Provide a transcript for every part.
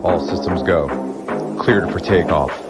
All systems go. Cleared for takeoff.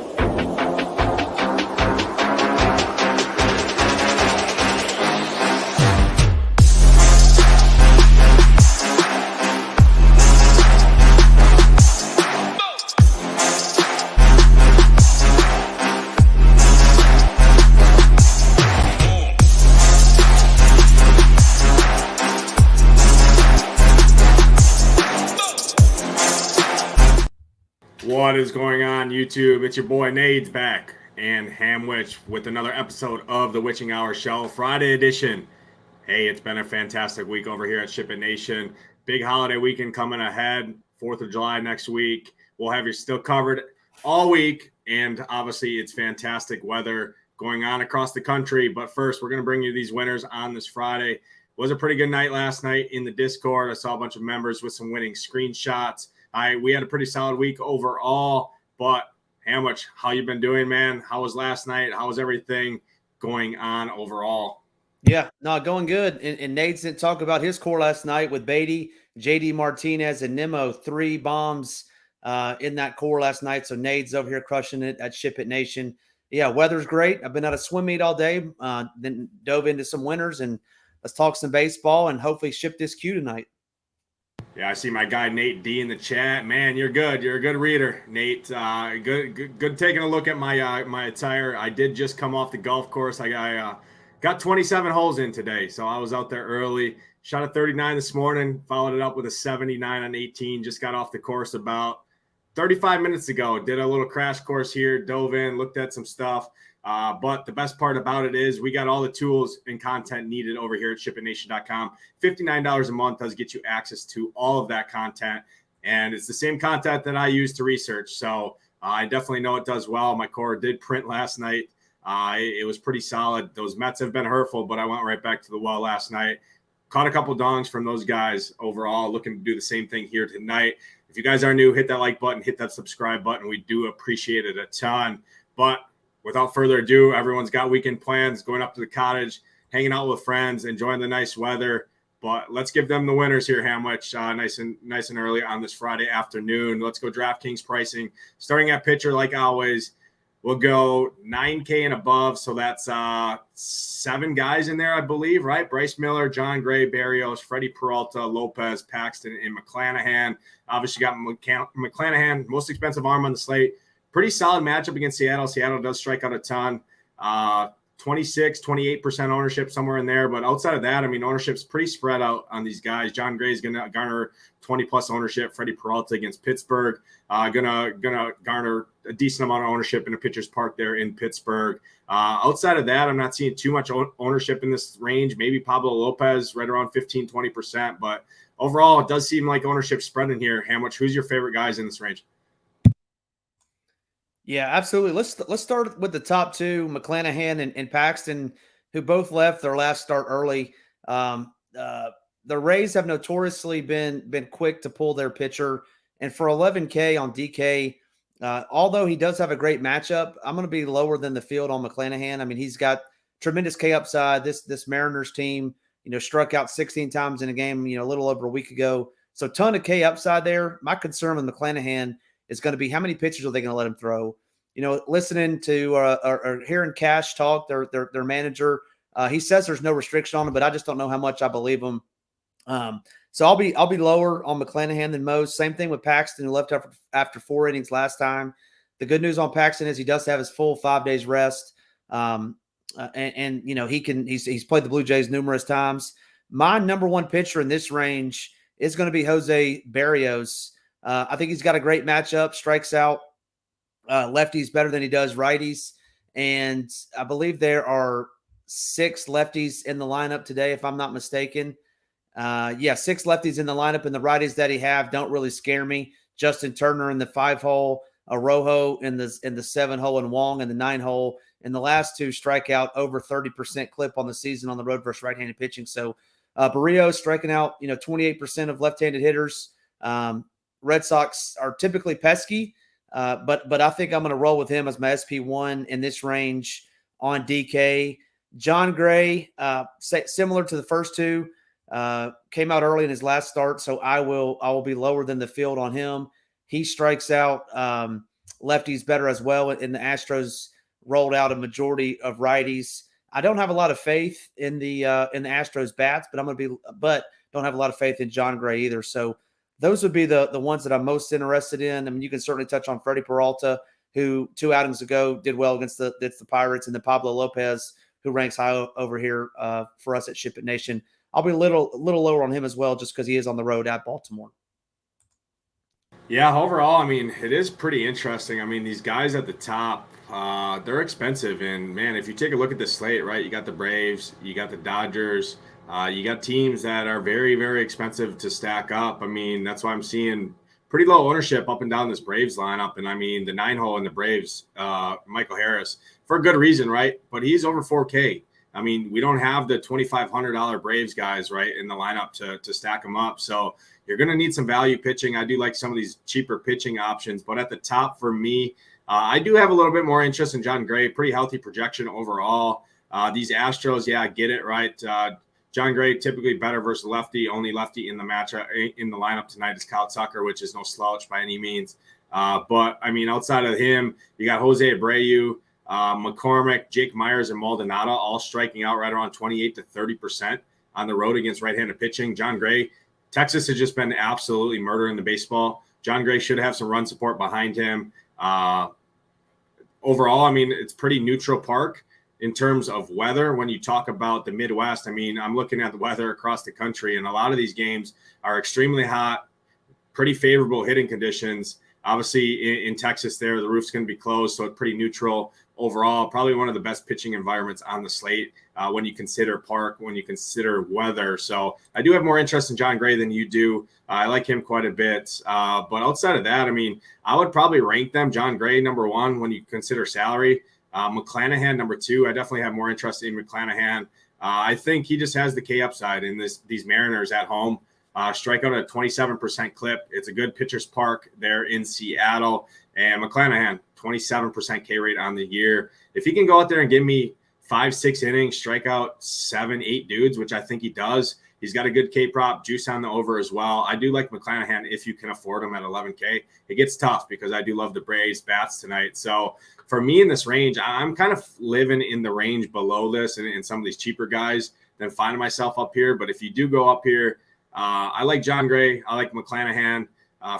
What is going on, YouTube? It's your boy Nades back and Hamwich with another episode of the Witching Hour Show, Friday edition. Hey, it's been a fantastic week over here at SHIPIT Nation. Big holiday weekend coming ahead, 4th of July next week. We'll have you still covered all week, and obviously it's fantastic weather going on across the country. But first, we're going to bring you these winners on this Friday. It was a pretty good night last night in the Discord. I saw a bunch of members with some winning screenshots. We had a pretty solid week overall, but Hamwich, how you been doing, man? How was last night? How was everything going on overall? Yeah, no, going good. And Nate didn't talk about his core last night with Beatty, JD Martinez, and Nemo. 3 bombs in that core last night. So Nate's over here crushing it at SHIPIT Nation. Yeah, weather's great. I've been at a swim meet all day, then dove into some winners, and let's talk some baseball and hopefully ship this Q tonight. Yeah, I see my guy Nate D in the chat. Man, you're good. You're a good reader, Nate. Good taking a look at my my attire. I did just come off the golf course. I got 27 holes in today, so I was out there early. Shot a 39 this morning. Followed it up with a 79 on 18. Just got off the course about 35 minutes ago. Did a little crash course here. Dove in, looked at some stuff. But the best part about it is we got all the tools and content needed over here at ShipItNation.com. $59 a month does get you access to all of that content. And it's the same content that I use to research. So I definitely know it does well. My core did print last night. It was pretty solid. Those Mets have been hurtful, but I went right back to the well last night. Caught a couple dongs from those guys overall. Looking to do the same thing here tonight. If you guys are new, hit that like button, hit that subscribe button. We do appreciate it a ton. But without further ado, everyone's got weekend plans, going up to the cottage, hanging out with friends, enjoying the nice weather. But let's give them the winners here, Hamwich, nice and early on this Friday afternoon. Let's go DraftKings pricing. Starting at pitcher, like always, we'll go 9K and above. So that's 7 guys in there, I believe, right? Bryce Miller, John Gray, Barrios, Freddie Peralta, Lopez, Paxton, and McClanahan. Obviously got McClanahan, most expensive arm on the slate. Pretty solid matchup against Seattle. Seattle does strike out a ton. 26, 28% ownership, somewhere in there. But outside of that, I mean, ownership's pretty spread out on these guys. John Gray is going to garner 20-plus ownership. Freddie Peralta against Pittsburgh gonna garner a decent amount of ownership in a pitcher's park there in Pittsburgh. Outside of that, I'm not seeing too much ownership in this range. Maybe Pablo Lopez right around 15, 20%. But overall, it does seem like ownership spreading here. Hamwich, who's your favorite guys in this range? Yeah, absolutely. Let's start with the top 2, McClanahan and Paxton, who both left their last start early. The Rays have notoriously been quick to pull their pitcher, and for 11K on DK, although he does have a great matchup, I'm going to be lower than the field on McClanahan. I mean, he's got tremendous K upside. This Mariners team, struck out 16 times in a game, a little over a week ago. So ton of K upside there. My concern with McClanahan is going to be how many pitches are they going to let him throw? Listening to or hearing Cash talk, their manager, he says there's no restriction on him, but I just don't know how much I believe him. So I'll be lower on McClanahan than most. Same thing with Paxton, who left after 4 innings last time. The good news on Paxton is he does have his full 5 days rest, and he's played the Blue Jays numerous times. My number 1 pitcher in this range is going to be Jose Barrios. I think he's got a great matchup, strikes out lefties better than he does righties. And I believe there are 6 lefties in the lineup today, if I'm not mistaken. 6 lefties in the lineup, and the righties that he have don't really scare me. Justin Turner in the 5-hole, Rojo in the 7-hole, and Wong in the 9-hole. And the last 2 strike out over 30% clip on the season on the road versus right-handed pitching. So Barrios striking out, 28% of left-handed hitters. Red Sox are typically pesky, but I think I'm going to roll with him as my SP1 in this range on DK. John Gray, similar to the first 2, came out early in his last start, so I will be lower than the field on him. he strikes out lefties better as well. And the Astros rolled out a majority of righties. I don't have a lot of faith in the Astros bats, but don't have a lot of faith in John Gray either. So those would be the ones that I'm most interested in. I mean, you can certainly touch on Freddie Peralta, who 2 outings ago did well against the Pirates, and then Pablo Lopez, who ranks high over here for us at SHIPIT Nation. I'll be a little lower on him as well, just because he is on the road at Baltimore. Yeah, overall, I mean, it is pretty interesting. I mean, these guys at the top, they're expensive. And, man, if you take a look at the slate, right, you got the Braves, you got the Dodgers, you got teams that are very, very expensive to stack up. I mean, that's why I'm seeing pretty low ownership up and down this Braves lineup. And, I mean, the 9-hole in the Braves, Michael Harris, for a good reason, right? But he's over 4K. I mean, we don't have the $2,500 Braves guys, right, in the lineup to stack them up. So you're going to need some value pitching. I do like some of these cheaper pitching options. But at the top for me, I do have a little bit more interest in John Gray. Pretty healthy projection overall. These Astros, yeah, I get it, right? John Gray typically better versus lefty. Only lefty in the matchup in the lineup tonight is Kyle Tucker, which is no slouch by any means. But, I mean, outside of him, you got Jose Abreu, McCormick, Jake Myers, and Maldonado all striking out right around 28 to 30% on the road against right-handed pitching. John Gray, Texas has just been absolutely murdering the baseball. John Gray should have some run support behind him. Overall, I mean, it's pretty neutral park in terms of weather. When you talk about the Midwest, I mean, I'm looking at the weather across the country, and a lot of these games are extremely hot, pretty favorable hitting conditions. Obviously, in Texas there, the roof's going to be closed, so it's pretty neutral overall. Probably one of the best pitching environments on the slate when you consider park, when you consider weather. So I do have more interest in John Gray than you do. I like him quite a bit. But outside of that, I mean, I would probably rank them. John Gray, number 1, when you consider salary. McClanahan, number 2. I definitely have more interest in McClanahan. I think he just has the K upside in these Mariners at home. Strikeout at a 27% clip. It's a good pitcher's park there in Seattle. And McClanahan, 27% K rate on the year. If he can go out there and give me 5-6 innings, strike out 7-8 dudes, which I think he does. He's got a good K prop, juice on the over as well. I do like McClanahan if you can afford him at 11K. It gets tough because I do love the Braves bats tonight. So for me in this range, I'm kind of living in the range below this and some of these cheaper guys than finding myself up here. But if you do go up here, I like John Gray. I like McClanahan.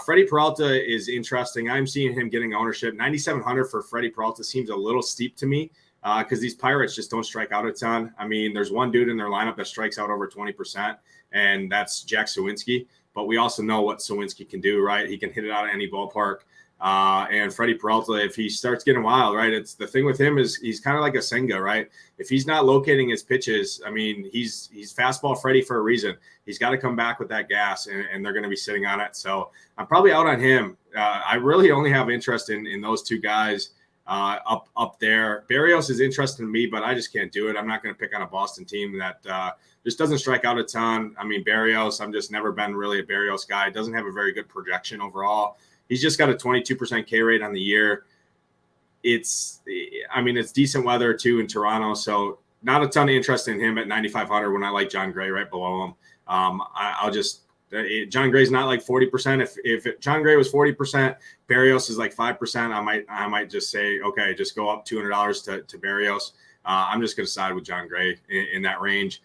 Freddie Peralta is interesting. I'm seeing him getting ownership. 9,700 for Freddie Peralta seems a little steep to me because these Pirates just don't strike out a ton. I mean, there's one dude in their lineup that strikes out over 20%, and that's Jack Sawinski. But we also know what Sawinski can do, right? He can hit it out of any ballpark. And Freddie Peralta, if he starts getting wild, right, it's the thing with him is he's kind of like a Senga, right? If he's not locating his pitches, I mean, he's fastball Freddie for a reason. He's got to come back with that gas, and they're going to be sitting on it. So I'm probably out on him. I really only have interest in those 2 guys up there. Barrios is interesting to me, but I just can't do it. I'm not going to pick on a Boston team that just doesn't strike out a ton. I mean, Barrios, I'm just never been really a Barrios guy. Doesn't have a very good projection overall. He's just got a 22% K rate on the year. It's decent weather too in Toronto, so not a ton of interest in him at 9,500 when I like John Gray right below him. John Gray's not like 40%. If John Gray was 40%, Barrios is like 5%. I might just say, okay, just go up $200 to Barrios. I'm just going to side with John Gray in that range.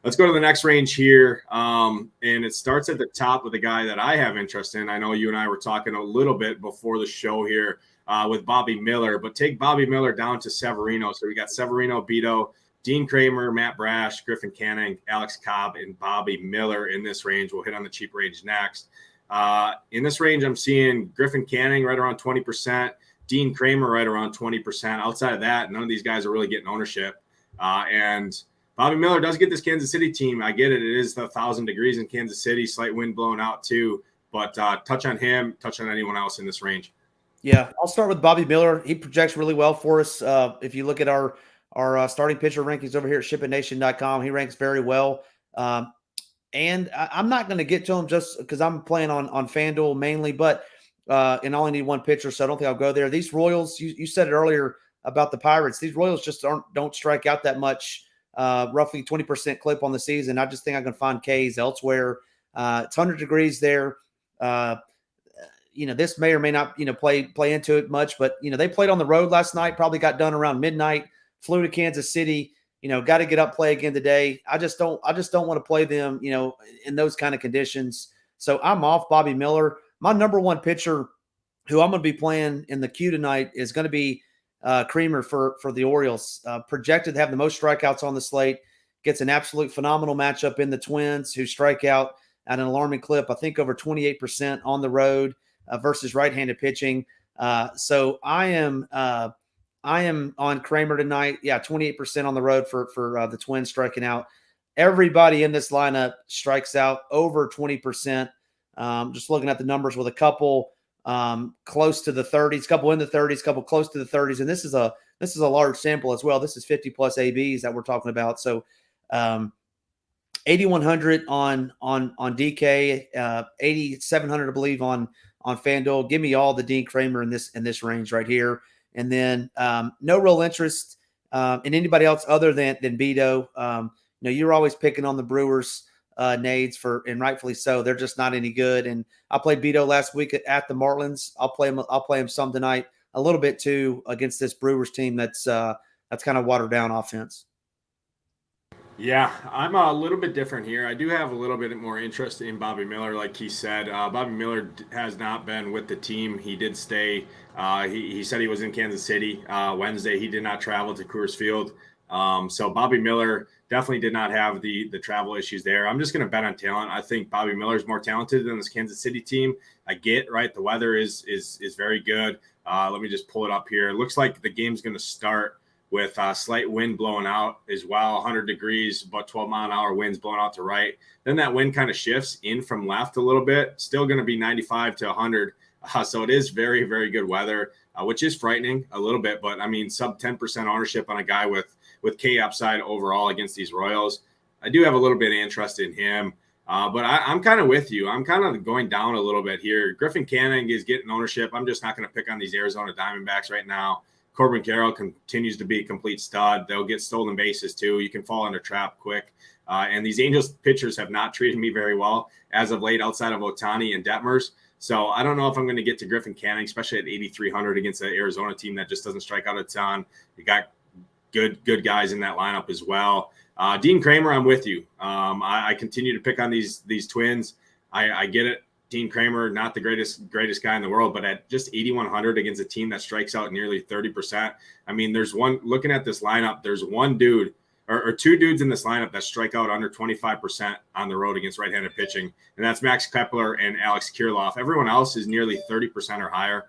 Let's go to the next range here. And it starts at the top with a guy that I have interest in. I know you and I were talking a little bit before the show here with Bobby Miller, but take Bobby Miller down to Severino. So we got Severino, Beto, Dean Kramer, Matt Brash, Griffin Canning, Alex Cobb, and Bobby Miller in this range. We'll hit on the cheap range next. In this range, I'm seeing Griffin Canning right around 20%, Dean Kramer right around 20%. Outside of that, none of these guys are really getting ownership. And Bobby Miller does get this Kansas City team. I get it. It is 1,000 degrees in Kansas City, slight wind blowing out too. But touch on him, touch on anyone else in this range. Yeah, I'll start with Bobby Miller. He projects really well for us. If you look at our starting pitcher rankings over here at ShipItNation.com, he ranks very well. And I'm not going to get to him just because I'm playing on FanDuel mainly, but and I only need one pitcher, so I don't think I'll go there. These Royals, you said it earlier about the Pirates. These Royals just don't strike out that much. Roughly 20% clip on the season. I just think I can find Ks elsewhere. It's 100 degrees there. this may or may not, play into it much, but, they played on the road last night, probably got done around midnight, flew to Kansas City, got to get up, play again today. I just don't want to play them, in those kind of conditions. So I'm off Bobby Miller. My number one pitcher who I'm going to be playing in the queue tonight is going to be Creamer for the Orioles. Projected to have the most strikeouts on the slate. Gets an absolute phenomenal matchup in the Twins, who strike out at an alarming clip, I think over 28% on the road versus right-handed pitching. So I am on Creamer tonight. Yeah, 28% on the road for the Twins striking out. Everybody in this lineup strikes out over 20%. Just looking at the numbers with a couple close to the 30s, couple in the 30s, couple close to the 30s, and this is a large sample as well. This is 50 plus ABs that we're talking about. So 8,100 on DK, 8,700 I believe on FanDuel. Give me all the Dean Creamer in this range right here, and then no real interest in anybody else other than Beto. You're always picking on the Brewers. Nades and rightfully so. They're just not any good. And I played Beto last week at the Marlins. I'll play him some tonight, a little bit too, against this Brewers team that's kind of watered down offense. Yeah, I'm a little bit different here. I do have a little bit more interest in Bobby Miller, like he said. Bobby Miller has not been with the team. He did stay. He said he was in Kansas City Wednesday. He did not travel to Coors Field. So Bobby Miller definitely did not have the travel issues there. I'm just going to bet on talent. I think Bobby Miller is more talented than this Kansas City team. I get, right, the weather is very good. Let me just pull it up here. It looks like the game's going to start with slight wind blowing out as well, 100 degrees, about 12-mile-an-hour winds blowing out to right. Then that wind kind of shifts in from left a little bit. Still going to be 95 to 100. So it is very, very good weather, which is frightening a little bit. But, I mean, sub 10% ownership on a guy with K upside overall against these Royals. I do have a little bit of interest in him. But I'm kind of with you. I'm kind of going down a little bit here. Griffin Canning is getting ownership. I'm just not going to pick on these Arizona Diamondbacks right now. Corbin Carroll continues to be a complete stud. They'll get stolen bases too. You can fall into trap quick. And these Angels pitchers have not treated me very well as of late outside of Ohtani and Detmers. So I don't know if I'm going to get to Griffin Canning, especially at 8,300 against the Arizona team that just doesn't strike out a ton. You got good guys in that lineup as well. Dean Creamer, I'm with you. I continue to pick on these Twins. I get it. Dean Creamer, not the greatest guy in the world, but at just 8,100 against a team that strikes out nearly 30%. I mean, looking at this lineup, there's one dude or two dudes in this lineup that strike out under 25% on the road against right-handed pitching, and that's Max Kepler and Alex Kirilloff. Everyone else is nearly 30% or higher.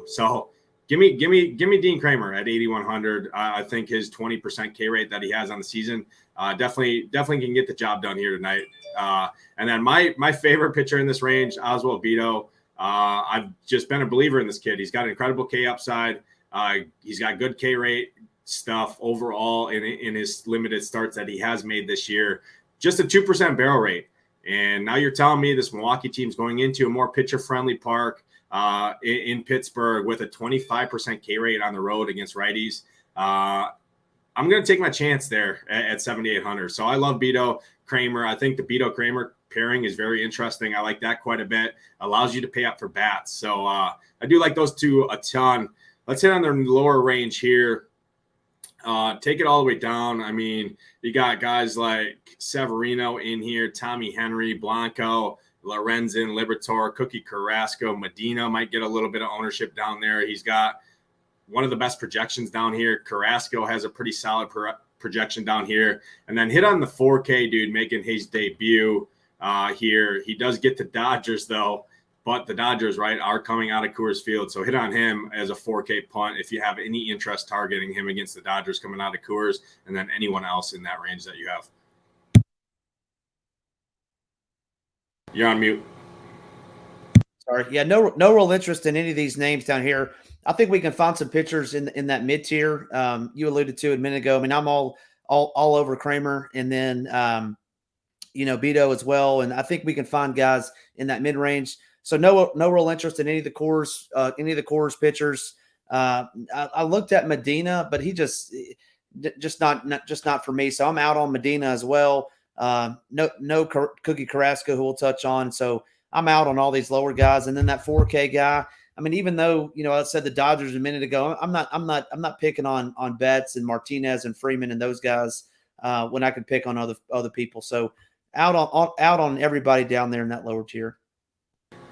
So give me Dean Creamer at 8,100. I think his 20% K rate that he has on the season definitely can get the job done here tonight. And then my favorite pitcher in this range, Oswald Beto. I've just been a believer in this kid. He's got incredible K upside. He's got good K rate stuff overall in his limited starts that he has made this year. Just a 2% barrel rate. And now you're telling me this Milwaukee team's going into a more pitcher-friendly park in Pittsburgh with a 25% K rate on the road against righties. I'm going to take my chance there at 7,800. So I love Beto Creamer. I think the Beto Creamer pairing is very interesting. I like that quite a bit. Allows you to pay up for bats. So I do like those two a ton. Let's hit on the lower range here. Take it all the way down. I mean, you got guys like Severino in here, Tommy Henry, Blanco, Lorenzen, Liberatore, Cookie Carrasco, Medina might get a little bit of ownership down there. He's got one of the best projections down here. Carrasco has a pretty solid projection down here. And then hit on the 4K dude making his debut here. He does get the Dodgers, though. But the Dodgers, right, are coming out of Coors Field. So hit on him as a 4K punt if you have any interest targeting him against the Dodgers coming out of Coors, and then anyone else in that range that you have. You're on mute. Sorry. Yeah, no real interest in any of these names down here. I think we can find some pitchers in that mid tier. You alluded to a minute ago. I mean, I'm all over Creamer, and then Beto as well. And I think we can find guys in that mid range. So no real interest in any of the Coors pitchers. I looked at Medina, but he just not for me. So I'm out on Medina as well. No Cookie Carrasco, who we'll touch on. So I'm out on all these lower guys. And then that 4K guy, I mean, even though, I said the Dodgers a minute ago, I'm not picking on Betts and Martinez and Freeman and those guys when I can pick on other people. So out on everybody down there in that lower tier.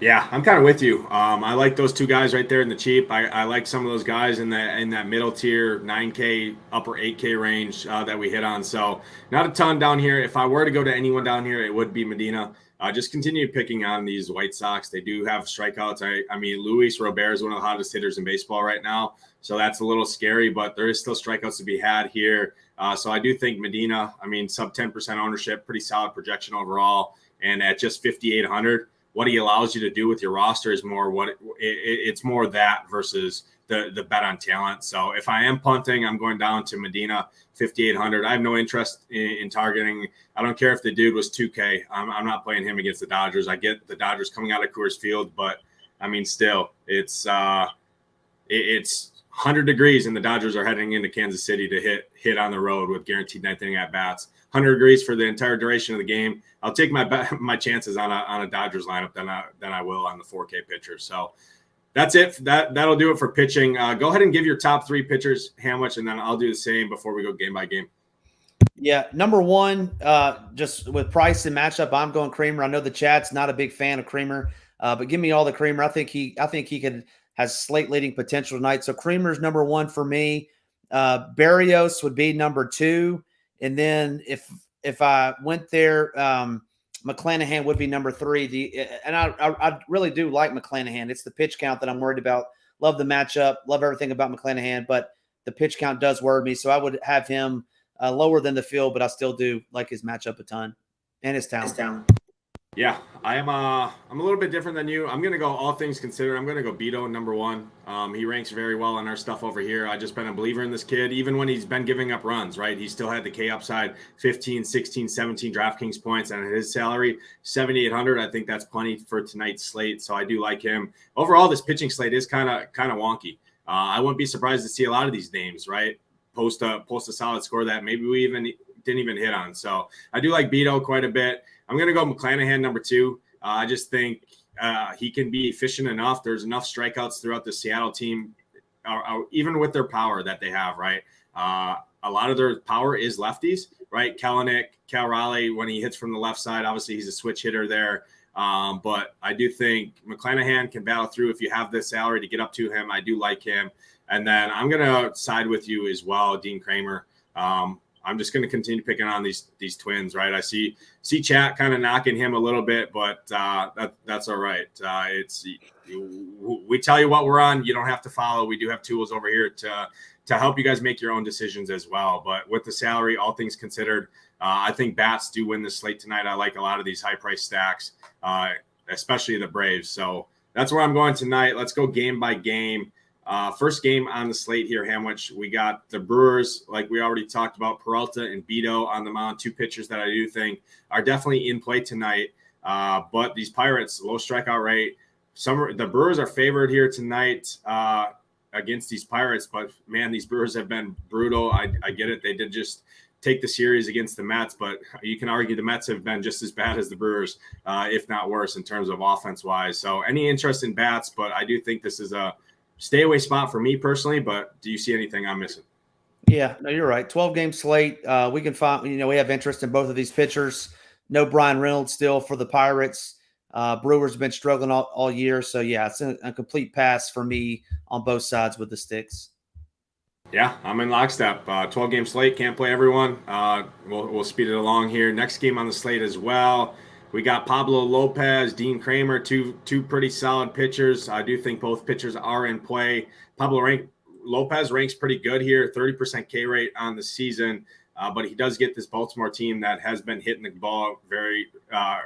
Yeah, I'm kind of with you. I like those two guys right there in the cheap. I like some of those guys in that middle tier, 9K, upper 8K range that we hit on. So not a ton down here. If I were to go to anyone down here, it would be Medina. Just continue picking on these White Sox. They do have strikeouts. I mean, Luis Robert is one of the hottest hitters in baseball right now. So that's a little scary, but there is still strikeouts to be had here. So I do think Medina, I mean, sub 10% ownership, pretty solid projection overall. And at just 5,800, what he allows you to do with your roster is more it's more that versus the bet on talent. So if I am punting, I'm going down to Medina, 5,800. I have no interest in targeting. I don't care if the dude was 2K. I'm not playing him against the Dodgers. I get the Dodgers coming out of Coors Field, but I mean, still, it's 100 degrees and the Dodgers are heading into Kansas City to hit on the road with guaranteed ninth inning at bats. 100 degrees for the entire duration of the game. I'll take my chances on a Dodgers lineup than I will on the 4K pitcher. So that's it. That'll do it for pitching. Go ahead and give your top three pitchers, Hamwich, and then I'll do the same before we go game by game. Yeah, number one, just with price and matchup, I'm going Creamer. I know the chat's not a big fan of Creamer, but give me all the Creamer. I think he has slate leading potential tonight. So Creamer's number one for me. Barrios would be number two. And then if I went there, McClanahan would be number three. And I really do like McClanahan. It's the pitch count that I'm worried about. Love the matchup. Love everything about McClanahan, but the pitch count does worry me. So I would have him lower than the field, but I still do like his matchup a ton and his talent. Yeah, I'm a little bit different than you. I'm going to go all things considered. I'm going to go Beto number one. He ranks very well on our stuff over here. I just been a believer in this kid, even when he's been giving up runs, right? He still had the K upside, 15, 16, 17 DraftKings points, and his salary, 7,800. I think that's plenty for tonight's slate, so I do like him. Overall, this pitching slate is kind of wonky. I wouldn't be surprised to see a lot of these names, right, post a solid score that maybe we didn't even hit on. So I do like Beto quite a bit. I'm going to go McClanahan number two. I just think he can be efficient enough. There's enough strikeouts throughout the Seattle team, even with their power that they have, right? A lot of their power is lefties, right? Kelenic, Cal Raleigh, when he hits from the left side, obviously he's a switch hitter there. But I do think McClanahan can battle through if you have the salary to get up to him. I do like him. And then I'm going to side with you as well, Dean Kramer. I'm just going to continue picking on these twins, right? I see chat kind of knocking him a little bit, but that's all right. We tell you what we're on. You don't have to follow. We do have tools over here to help you guys make your own decisions as well. But with the salary, all things considered, I think bats do win the slate tonight. I like a lot of these high price stacks, especially the Braves. So that's where I'm going tonight. Let's go game by game. First game on the slate here, Hamwich. We got the Brewers, like we already talked about, Peralta and Beto on the mound, two pitchers that I do think are definitely in play tonight. But these Pirates, low strikeout rate. The Brewers are favored here tonight against these Pirates, but man, these Brewers have been brutal. I get it. They did just take the series against the Mets, but you can argue the Mets have been just as bad as the Brewers, if not worse in terms of offense-wise. So any interest in bats, but I do think this is a stay away spot for me personally, but do you see anything I'm missing? Yeah, no, you're right. 12-game slate. We can find, we have interest in both of these pitchers. No Brian Reynolds still for the Pirates. Brewers have been struggling all year. So, yeah, it's a complete pass for me on both sides with the sticks. Yeah, I'm in lockstep. 12-game slate. Can't play everyone. We'll speed it along here. Next game on the slate as well. We got Pablo Lopez, Dean Kramer, two pretty solid pitchers. I do think both pitchers are in play. Lopez ranks pretty good here, 30% K rate on the season, but he does get this Baltimore team that has been hitting the ball very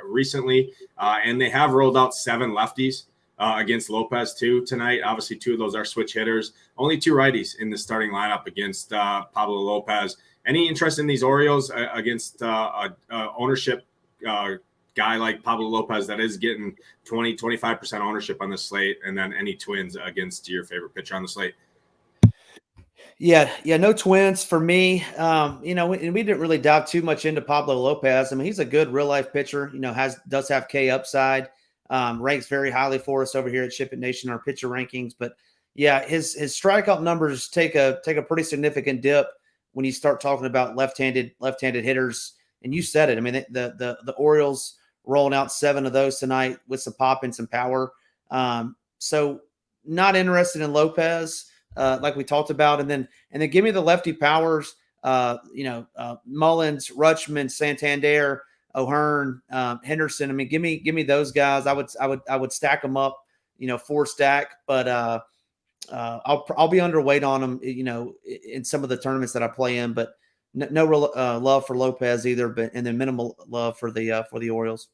recently, and they have rolled out 7 lefties against Lopez too tonight. Obviously, 2 of those are switch hitters. Only 2 righties in the starting lineup against Pablo Lopez. Any interest in these Orioles against ownership guy like Pablo Lopez that is getting 20-25% ownership on the slate, and then any Twins against your favorite pitcher on the slate? Yeah, no Twins for me. And we didn't really dive too much into Pablo Lopez. I mean, he's a good real life pitcher. Does have K upside. ranks very highly for us over here at SHIPIT Nation, our pitcher rankings. But yeah, his strikeout numbers take a pretty significant dip when you start talking about left-handed hitters. And you said it. I mean, the Orioles rolling out 7 of those tonight with some pop and some power. So not interested in Lopez, like we talked about, and then give me the lefty powers. Mullins, Rutschman, Santander, O'Hearn, Henderson. I mean, give me those guys. I would stack them up, 4 stack, but I'll be underweight on them, in some of the tournaments that I play in, but no real love for Lopez either, and then minimal love for the Orioles.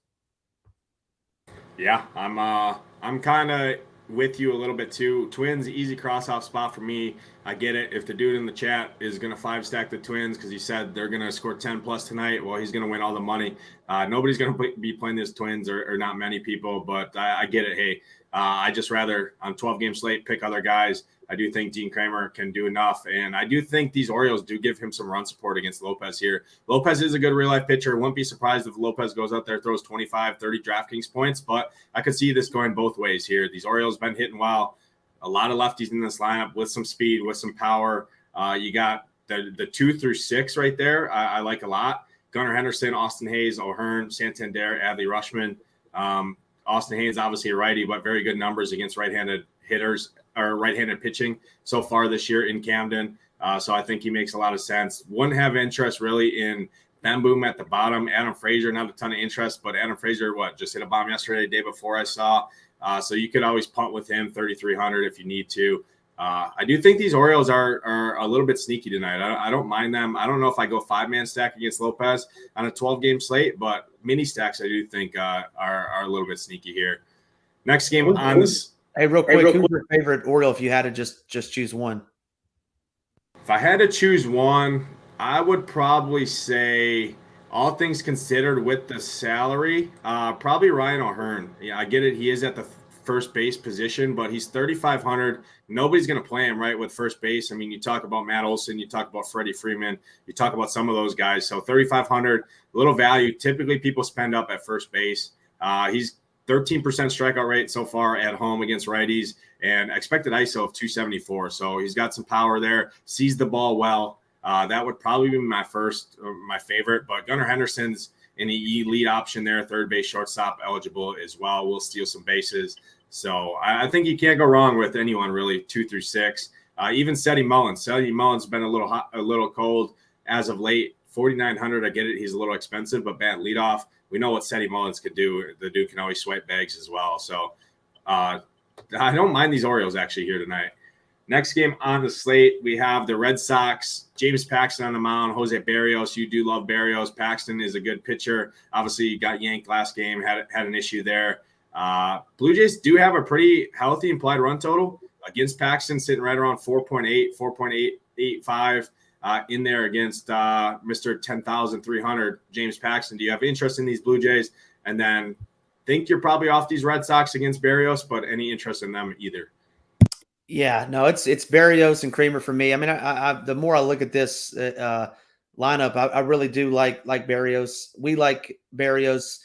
Yeah, I'm kind of with you a little bit too. Twins, easy cross-off spot for me. I get it. If the dude in the chat is going to 5-stack the Twins because he said they're going to score 10+ tonight, well, he's going to win all the money. Nobody's going to be playing this Twins, or not many people, but I get it. Hey, I just rather on 12-game slate pick other guys. I do think Dean Kramer can do enough, and I do think these Orioles do give him some run support against Lopez here. Lopez is a good real-life pitcher. Wouldn't be surprised if Lopez goes out there, throws 25, 30 DraftKings points, but I could see this going both ways here. These Orioles been hitting well. A lot of lefties in this lineup with some speed, with some power. You got the 2 through 6 right there. I like a lot. Gunnar Henderson, Austin Hayes, O'Hearn, Santander, Adley Rutschman. Austin Hayes, obviously a righty, but very good numbers against right-handed hitters or right-handed pitching so far this year in Camden. So I think he makes a lot of sense. Wouldn't have interest really in Ben Boom at the bottom. Adam Frazier, not a ton of interest, but Adam Frazier, just hit a bomb yesterday, day before I saw. So you could always punt with him, 3,300 if you need to. I do think these Orioles are a little bit sneaky tonight. I don't mind them. I don't know if I go 5-man stack against Lopez on a 12-game slate, but mini stacks I do think are a little bit sneaky here. Next game on this. Hey, real quick, who's your favorite Oriole if you had to just choose one? If I had to choose one, I would probably say, all things considered with the salary, probably Ryan O'Hearn. Yeah, I get it. He is at the first base position, but he's 3,500. Nobody's going to play him right with first base. I mean, you talk about Matt Olson, you talk about Freddie Freeman, you talk about some of those guys. So 3,500, a little value. Typically people spend up at first base. He's 13% strikeout rate so far at home against righties, and expected ISO of 274. So he's got some power there, sees the ball well. That would probably be my favorite, but Gunnar Henderson's an elite option there, third base, shortstop eligible as well. We'll steal some bases. So I think you can't go wrong with anyone really, 2 through 6. Even Seti Mullins. Seti Mullins has been a little hot, a little cold as of late. 4,900. I get it. He's a little expensive, but bad leadoff. We know what Seti Mullins could do. The dude can always swipe bags as well. So I don't mind these Orioles actually here tonight. Next game on the slate, we have the Red Sox. James Paxton on the mound. Jose Barrios. You do love Barrios. Paxton is a good pitcher. Obviously, you got yanked last game. Had an issue there. Blue Jays do have a pretty healthy implied run total against Paxton, sitting right around 4.8, 4.885 in there against Mr. 10,300, James Paxton. Do you have interest in these Blue Jays? And then think you're probably off these Red Sox against Barrios, but any interest in them either? Yeah, no, it's Barrios and Kramer for me. I mean, I the more I look at this lineup, I really do like Barrios. We like Barrios,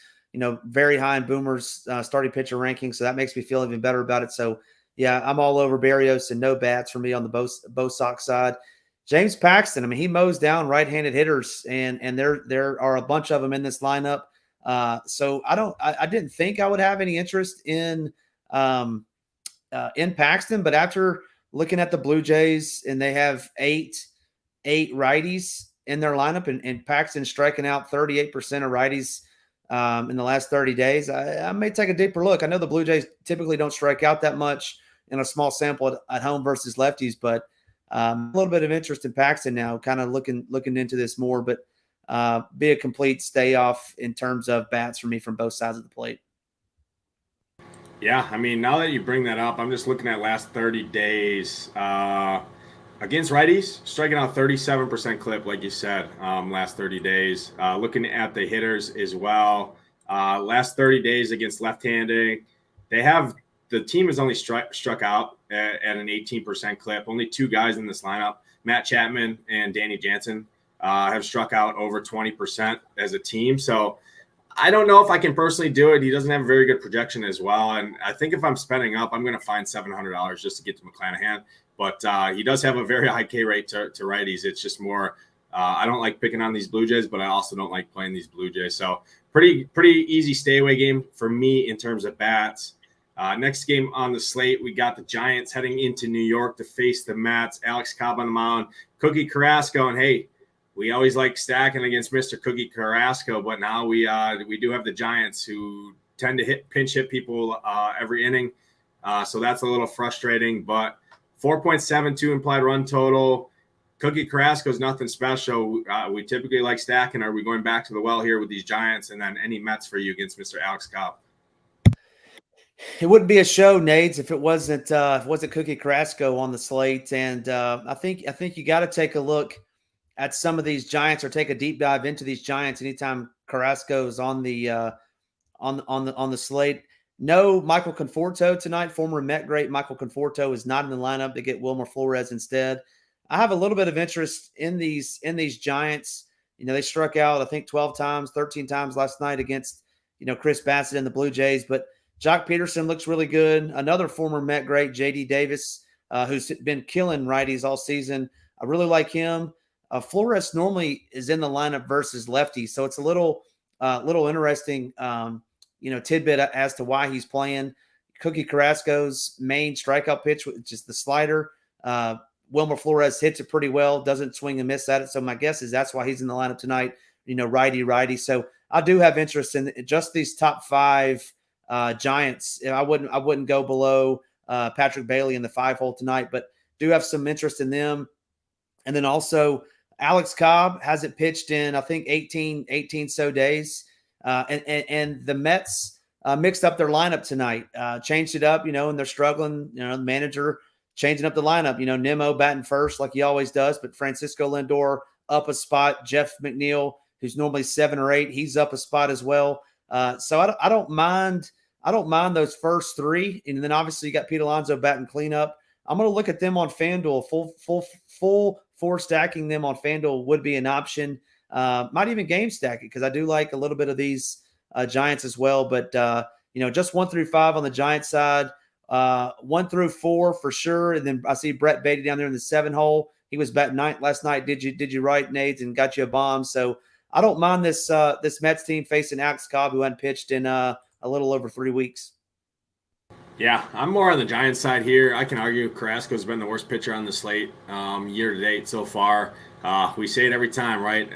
very high in Boomer's starting pitcher ranking, so that makes me feel even better about it. So, yeah, I'm all over Barrios and no bats for me on the Bo Sox side. James Paxton, I mean, he mows down right-handed hitters, and there are a bunch of them in this lineup. So I didn't think I would have any interest in Paxton, but after looking at the Blue Jays, and they have eight righties in their lineup, and Paxton striking out 38% of righties in the last 30 days, I may take a deeper look. I know the Blue Jays typically don't strike out that much in a small sample at home versus lefties, but a little bit of interest in Paxton now, kind of looking into this more, but be a complete stay off in terms of bats for me from both sides of the plate. Yeah, I mean, now that you bring that up, I'm just looking at last 30 days. Against righties, striking out 37% clip, like you said, last 30 days. Looking at the hitters as well. Last 30 days against left-handed, the team has only struck out at an 18% clip. Only two guys in this lineup, Matt Chapman and Danny Jansen, have struck out over 20% as a team. So I don't know if I can personally do it. He doesn't have a very good projection as well. And I think if I'm spending up, I'm going to find $700 just to get to McClanahan. But he does have a very high K rate to righties. It's just more, I don't like picking on these Blue Jays, but I also don't like playing these Blue Jays. So pretty easy stay away game for me in terms of bats. Next game on the slate, we got the Giants heading into New York to face the Mets. Alex Cobb on the mound, Cookie Carrasco, and hey, we always like stacking against Mr. Cookie Carrasco, but now we do have the Giants who tend to pinch hit people every inning, so that's a little frustrating. But 4.72 implied run total. Cookie Carrasco is nothing special. We typically like stacking. Are we going back to the well here with these Giants? And then any Mets for you against Mr. Alex Cobb? It wouldn't be a show, Nades, if it wasn't Cookie Carrasco on the slate. And I think you got to take a look at some of these Giants or take a deep dive into these Giants anytime Carrasco is on the slate. No Michael Conforto tonight. Former Met great Michael Conforto is not in the lineup. They get Wilmer Flores instead. I have a little bit of interest in these Giants. They struck out, I think, 12 times, 13 times last night against, Chris Bassett and the Blue Jays. But Jock Peterson looks really good. Another former Met great, J.D. Davis, who's been killing righties all season. I really like him. Flores normally is in the lineup versus lefties, so it's a little interesting, tidbit as to why he's playing. Cookie Carrasco's main strikeout pitch, which is the slider. Wilmer Flores hits it pretty well, doesn't swing and miss at it. So my guess is that's why he's in the lineup tonight. Righty. So I do have interest in just these top five Giants. I wouldn't go below Patrick Bailey in the 5-hole tonight, but do have some interest in them. And then also Alex Cobb hasn't pitched in, I think, 18 so days. And the Mets mixed up their lineup tonight, changed it up, and they're struggling. The manager changing up the lineup. Nimmo batting first like he always does, but Francisco Lindor up a spot. Jeff McNeil, who's normally 7 or 8, he's up a spot as well. So I don't mind those first three, and then obviously you got Pete Alonso batting cleanup. I'm going to look at them on FanDuel. Full 4 stacking them on FanDuel would be an option. Might even game stack it because I do like a little bit of these Giants as well. But just 1 through 5 on the Giants side, 1 through 4 for sure. And then I see Brett Beatty down there in the 7-hole. He was batting 9th last night. Did you right, Nades, and got you a bomb? So I don't mind this Mets team facing Alex Cobb, who hadn't pitched in a little over 3 weeks. Yeah, I'm more on the Giants side here. I can argue Carrasco's been the worst pitcher on the slate year to date so far. We say it every time, right?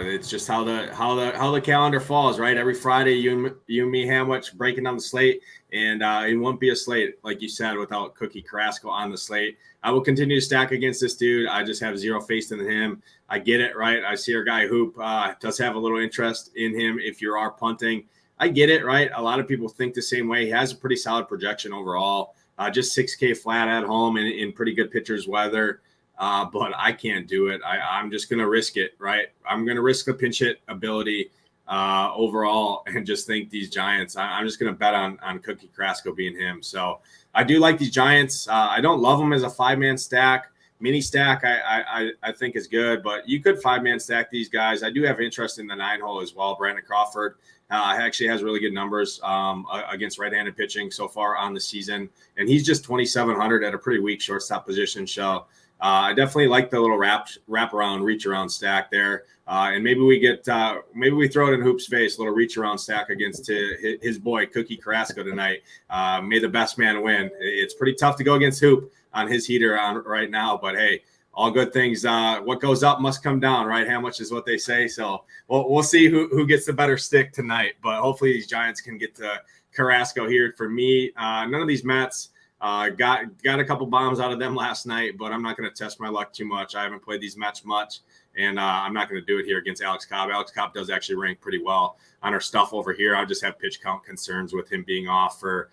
It's just how the calendar falls, right? Every Friday, you and me, Hamwich, breaking down the slate, and it won't be a slate, like you said, without Cookie Carrasco on the slate. I will continue to stack against this dude. I just have zero faith in him. I get it, right? I see our guy Hoop does have a little interest in him if you are punting. I get it, right? A lot of people think the same way. He has a pretty solid projection overall. Just 6K flat at home in pretty good pitcher's weather. But I can't do it. I'm just going to risk it, right? I'm going to risk the pinch hit ability overall and just think these Giants. I'm just going to bet on Cookie Carrasco being him. So I do like these Giants. I don't love them as a 5-man stack. Mini stack I think is good, but you could 5-man stack these guys. I do have interest in the 9-hole as well. Brandon Crawford actually has really good numbers against right-handed pitching so far on the season, and he's just 2,700 at a pretty weak shortstop position. So I definitely like the little wrap around, reach around stack there, and maybe we throw it in Hoop's face, a little reach around stack against his boy Cookie Carrasco tonight. May the best man win. It's pretty tough to go against Hoop on his heater on right now, but hey, all good things. What goes up must come down, right? How much is what they say. So we'll see who gets the better stick tonight. But hopefully these Giants can get to Carrasco here. For me, none of these Mets got a couple bombs out of them last night, but I'm not going to test my luck too much. I haven't played these Mets much, and I'm not going to do it here against Alex Cobb. Alex Cobb does actually rank pretty well on our stuff over here. I just have pitch count concerns with him being off for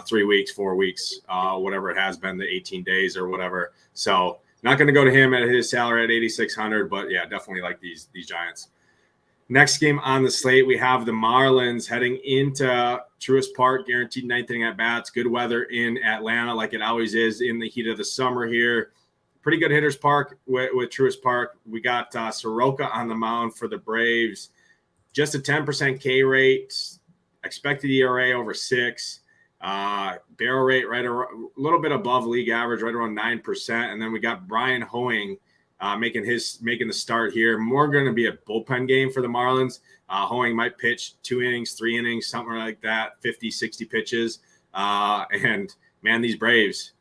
3 weeks, 4 weeks, whatever it has been, the 18 days or whatever. So not going to go to him at his salary at 8,600, but yeah, definitely like these Giants. Next game on the slate, we have the Marlins heading into Truist Park, guaranteed 9th inning at bats. Good weather in Atlanta, like it always is in the heat of the summer here. Pretty good hitters park with Truist Park. We got Soroka on the mound for the Braves. just a 10% K rate, expected ERA over 6, barrel rate right around, a little bit above league average, right around 9%. And then we got Brian Hoeing making the start here. More going to be a bullpen game for the Marlins. Hoeing might pitch 2 innings, 3 innings, something like that, 50, 60 pitches. And man, these Braves,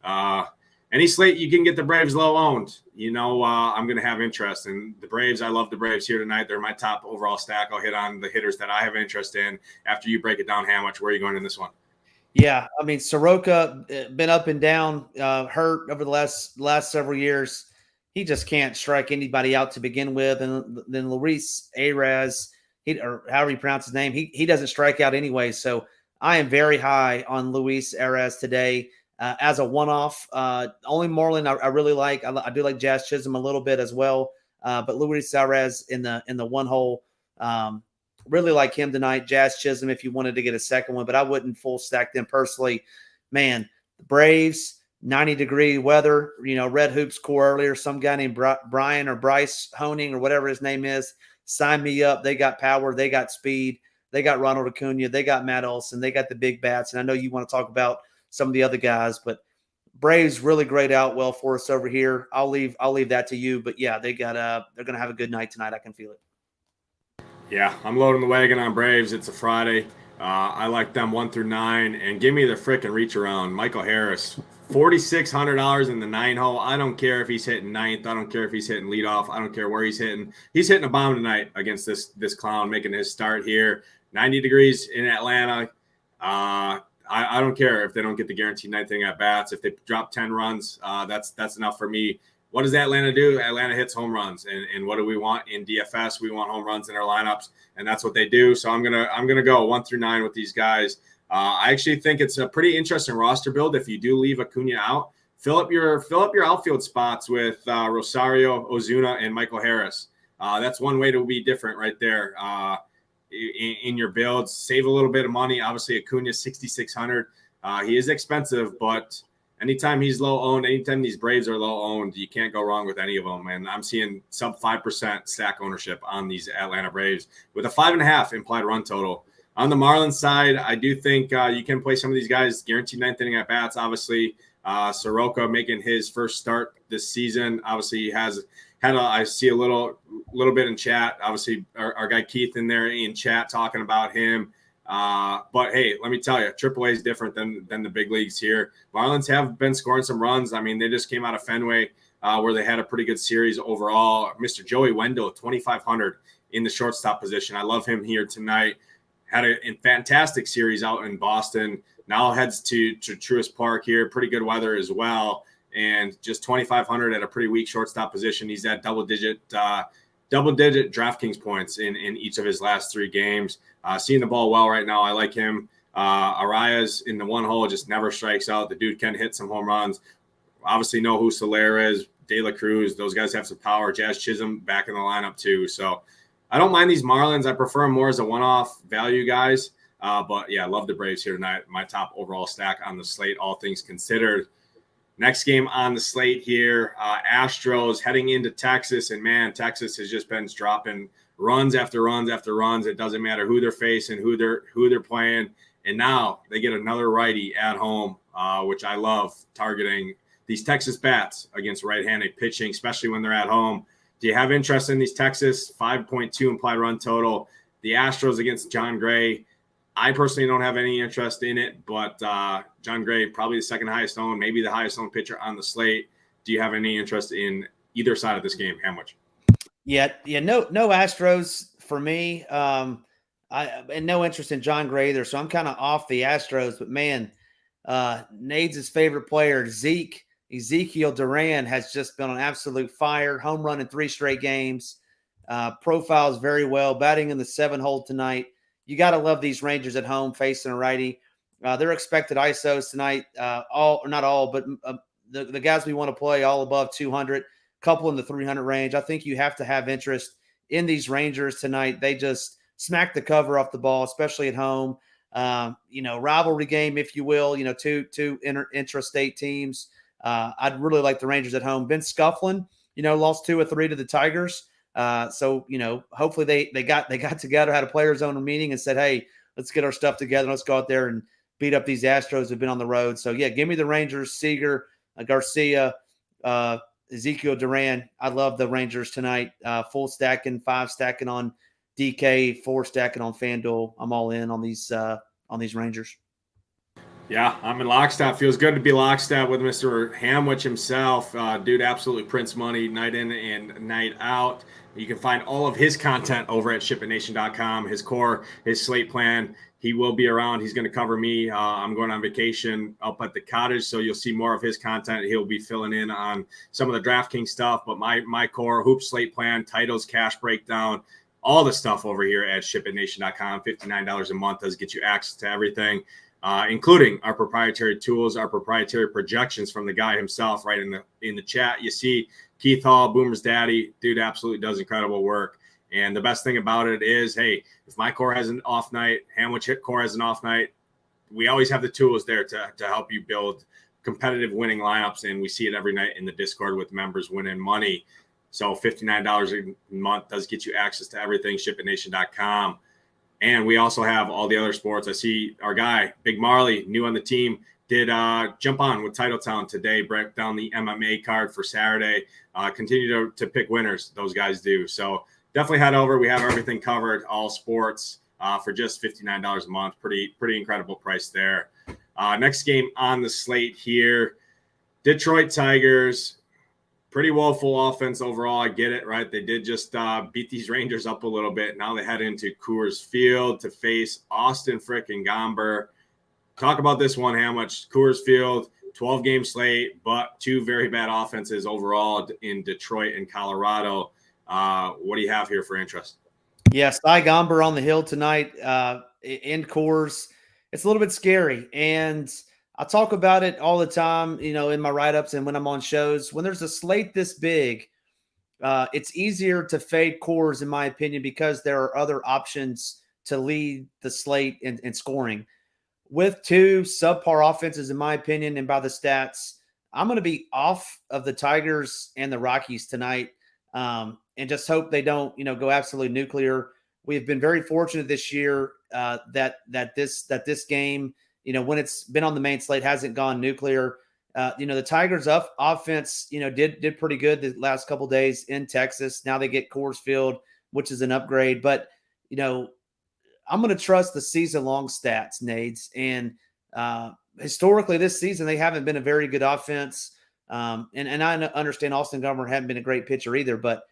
any slate you can get the Braves low owned, I'm going to have interest in the Braves. I love the Braves here tonight. They're my top overall stack. I'll hit on the hitters that I have interest in after you break it down. How much? Where are you going in this one? Yeah, I mean, Soroka been up and down, hurt over the last several years. He just can't strike anybody out to begin with. And then Luis Arias, or however you pronounce his name, he doesn't strike out anyway. So I am very high on Luis Arias today as a one-off. Only Moreland I really like. I do like Jazz Chisholm a little bit as well. But Luis Arias in the one hole, really like him tonight. Jazz Chisholm if you wanted to get a second one, but I wouldn't full stack them personally. Man, the Braves, 90-degree weather, Red Hoops score earlier. Some guy named Brian or Bryce Honing or whatever his name is, sign me up. They got power. They got speed. They got Ronald Acuna. They got Matt Olson. They got the big bats. And I know you want to talk about some of the other guys, but Braves really great out well for us over here. I'll leave that to you. But yeah, they're gonna have a good night tonight. I can feel it. Yeah, I'm loading the wagon on Braves. It's a Friday. I like them 1 through 9, and give me the frickin' reach around. Michael Harris, $4,600 in the 9 hole. I don't care if he's hitting 9th. I don't care if he's hitting leadoff. I don't care where he's hitting. He's hitting a bomb tonight against this clown making his start here. 90 degrees in Atlanta. I don't care if they don't get the guaranteed 9th inning at bats. If they drop 10 runs, that's enough for me. What does Atlanta do? Atlanta hits home runs, and what do we want in DFS? We want home runs in our lineups, and that's what they do. So I'm gonna go 1 through 9 with these guys. I actually think it's a pretty interesting roster build. If you do leave Acuna out, fill up your outfield spots with Rosario, Ozuna, and Michael Harris. That's one way to be different right there in your builds. Save a little bit of money. Obviously, Acuna $6,600. He is expensive, but anytime he's low owned, anytime these Braves are low owned, you can't go wrong with any of them. And I'm seeing sub 5% stack ownership on these Atlanta Braves with a 5.5 implied run total. On the Marlins side, I do think you can play some of these guys guaranteed 9th inning at bats. Obviously, Soroka making his first start this season. Obviously, he has had I see a little bit in chat. Obviously, our guy Keith in there in chat talking about him. But hey, let me tell you, AAA is different than the big leagues here. Marlins have been scoring some runs. I mean, they just came out of Fenway where they had a pretty good series overall. Mr. Joey Wendell, 2,500 in the shortstop position. I love him here tonight. Had a fantastic series out in Boston. Now heads to Truist Park here. Pretty good weather as well. And just 2,500 at a pretty weak shortstop position. He's at double-digit DraftKings points in each of his last 3 games. Seeing the ball well right now. I like him. Arias in the one hole just never strikes out. The dude can hit some home runs. Obviously know who Soler is, De La Cruz. Those guys have some power. Jazz Chisholm back in the lineup too. So I don't mind these Marlins. I prefer them more as a one-off value guys. But yeah, I love the Braves here tonight. My top overall stack on the slate, all things considered. Next game on the slate here, Astros heading into Texas. And man, Texas has just been dropping runs after runs after runs. It doesn't matter who they're facing, who they're playing. And now they get another righty at home, which I love targeting these Texas bats against right-handed pitching, especially when they're at home. Do you have interest in these Texas? 5.2 implied run total. The Astros against John Gray. I personally don't have any interest in it, but John Gray, probably the second highest owned, maybe the highest owned pitcher on the slate. Do you have any interest in either side of this game? How much? Yeah, no Astros for me. And no interest in John Gray either. So I'm kind of off the Astros, but man, Nades' favorite player, Ezekiel Duran, has just been on absolute fire. Home run in 3 straight games. Profiles very well. Batting in the 7 hole tonight. You got to love these Rangers at home facing a righty. They're expected ISOs tonight. Not all, but the guys we want to play all above 200, couple in the 300 range. I think you have to have interest in these Rangers tonight. They just smack the cover off the ball, especially at home. Rivalry game, if you will. Two intrastate teams. I'd really like the Rangers at home. Been scuffling. Lost 2 or 3 to the Tigers. So, hopefully they got together, had a players owner meeting and said, hey, let's get our stuff together. Let's go out there and beat up these Astros who've been on the road. So, yeah, give me the Rangers, Seager, Garcia, Ezekiel Duran. I love the Rangers tonight. Full stacking, 5 stacking on DK, 4 stacking on FanDuel. I'm all in on these Rangers. Yeah, I'm in lockstep. Feels good to be lockstep with Mr. Hamwich himself. Dude absolutely prints money night in and night out. You can find all of his content over at SHIPITNation.com. His core, his slate plan. He will be around. He's going to cover me. I'm going on vacation up at the cottage, so you'll see more of his content. He'll be filling in on some of the DraftKings stuff, but my core, hoop slate plan, titles, cash breakdown, all the stuff over here at SHIPITNation.com. $59 a month does get you access to everything. Including our proprietary tools, our proprietary projections from the guy himself. Right in the chat, you see Keith Hall, Boomer's daddy. Dude absolutely does incredible work. And the best thing about it is, hey, if my core has an off night, Hamwich core has an off night, we always have the tools there to help you build competitive winning lineups. And we see it every night in the Discord with members winning money. So $59 a month does get you access to everything. SHIPITNation.com. And we also have all the other sports. I see our guy, Big Marley, new on the team, did jump on with Titletown today, break down the MMA card for Saturday. Continue to pick winners. Those guys do. So definitely head over. We have everything covered, all sports, for just $59 a month. Pretty incredible price there. Next game on the slate here, Detroit Tigers. Pretty woeful offense overall. I get it, right? They did just beat these Rangers up a little bit. Now they head into Coors Field to face Austin frickin' Gomber. Talk about this one, how much Coors Field, 12-game slate, but 2 very bad offenses overall in Detroit and Colorado. What do you have here for interest? Yeah, Cy Gomber on the hill tonight in Coors. It's a little bit scary, and I talk about it all the time, in my write-ups and when I'm on shows. When there's a slate this big, it's easier to fade Coors, in my opinion, because there are other options to lead the slate in scoring. With 2 subpar offenses, in my opinion, and by the stats, I'm going to be off of the Tigers and the Rockies tonight, and just hope they don't, go absolutely nuclear. We have been very fortunate this year that this game, when it's been on the main slate, hasn't gone nuclear. The Tigers' offense, did pretty good the last couple of days in Texas. Now they get Coors Field, which is an upgrade. But, I'm going to trust the season-long stats, Nades. And historically this season, they haven't been a very good offense. And I understand Austin Gomber hadn't been a great pitcher either. But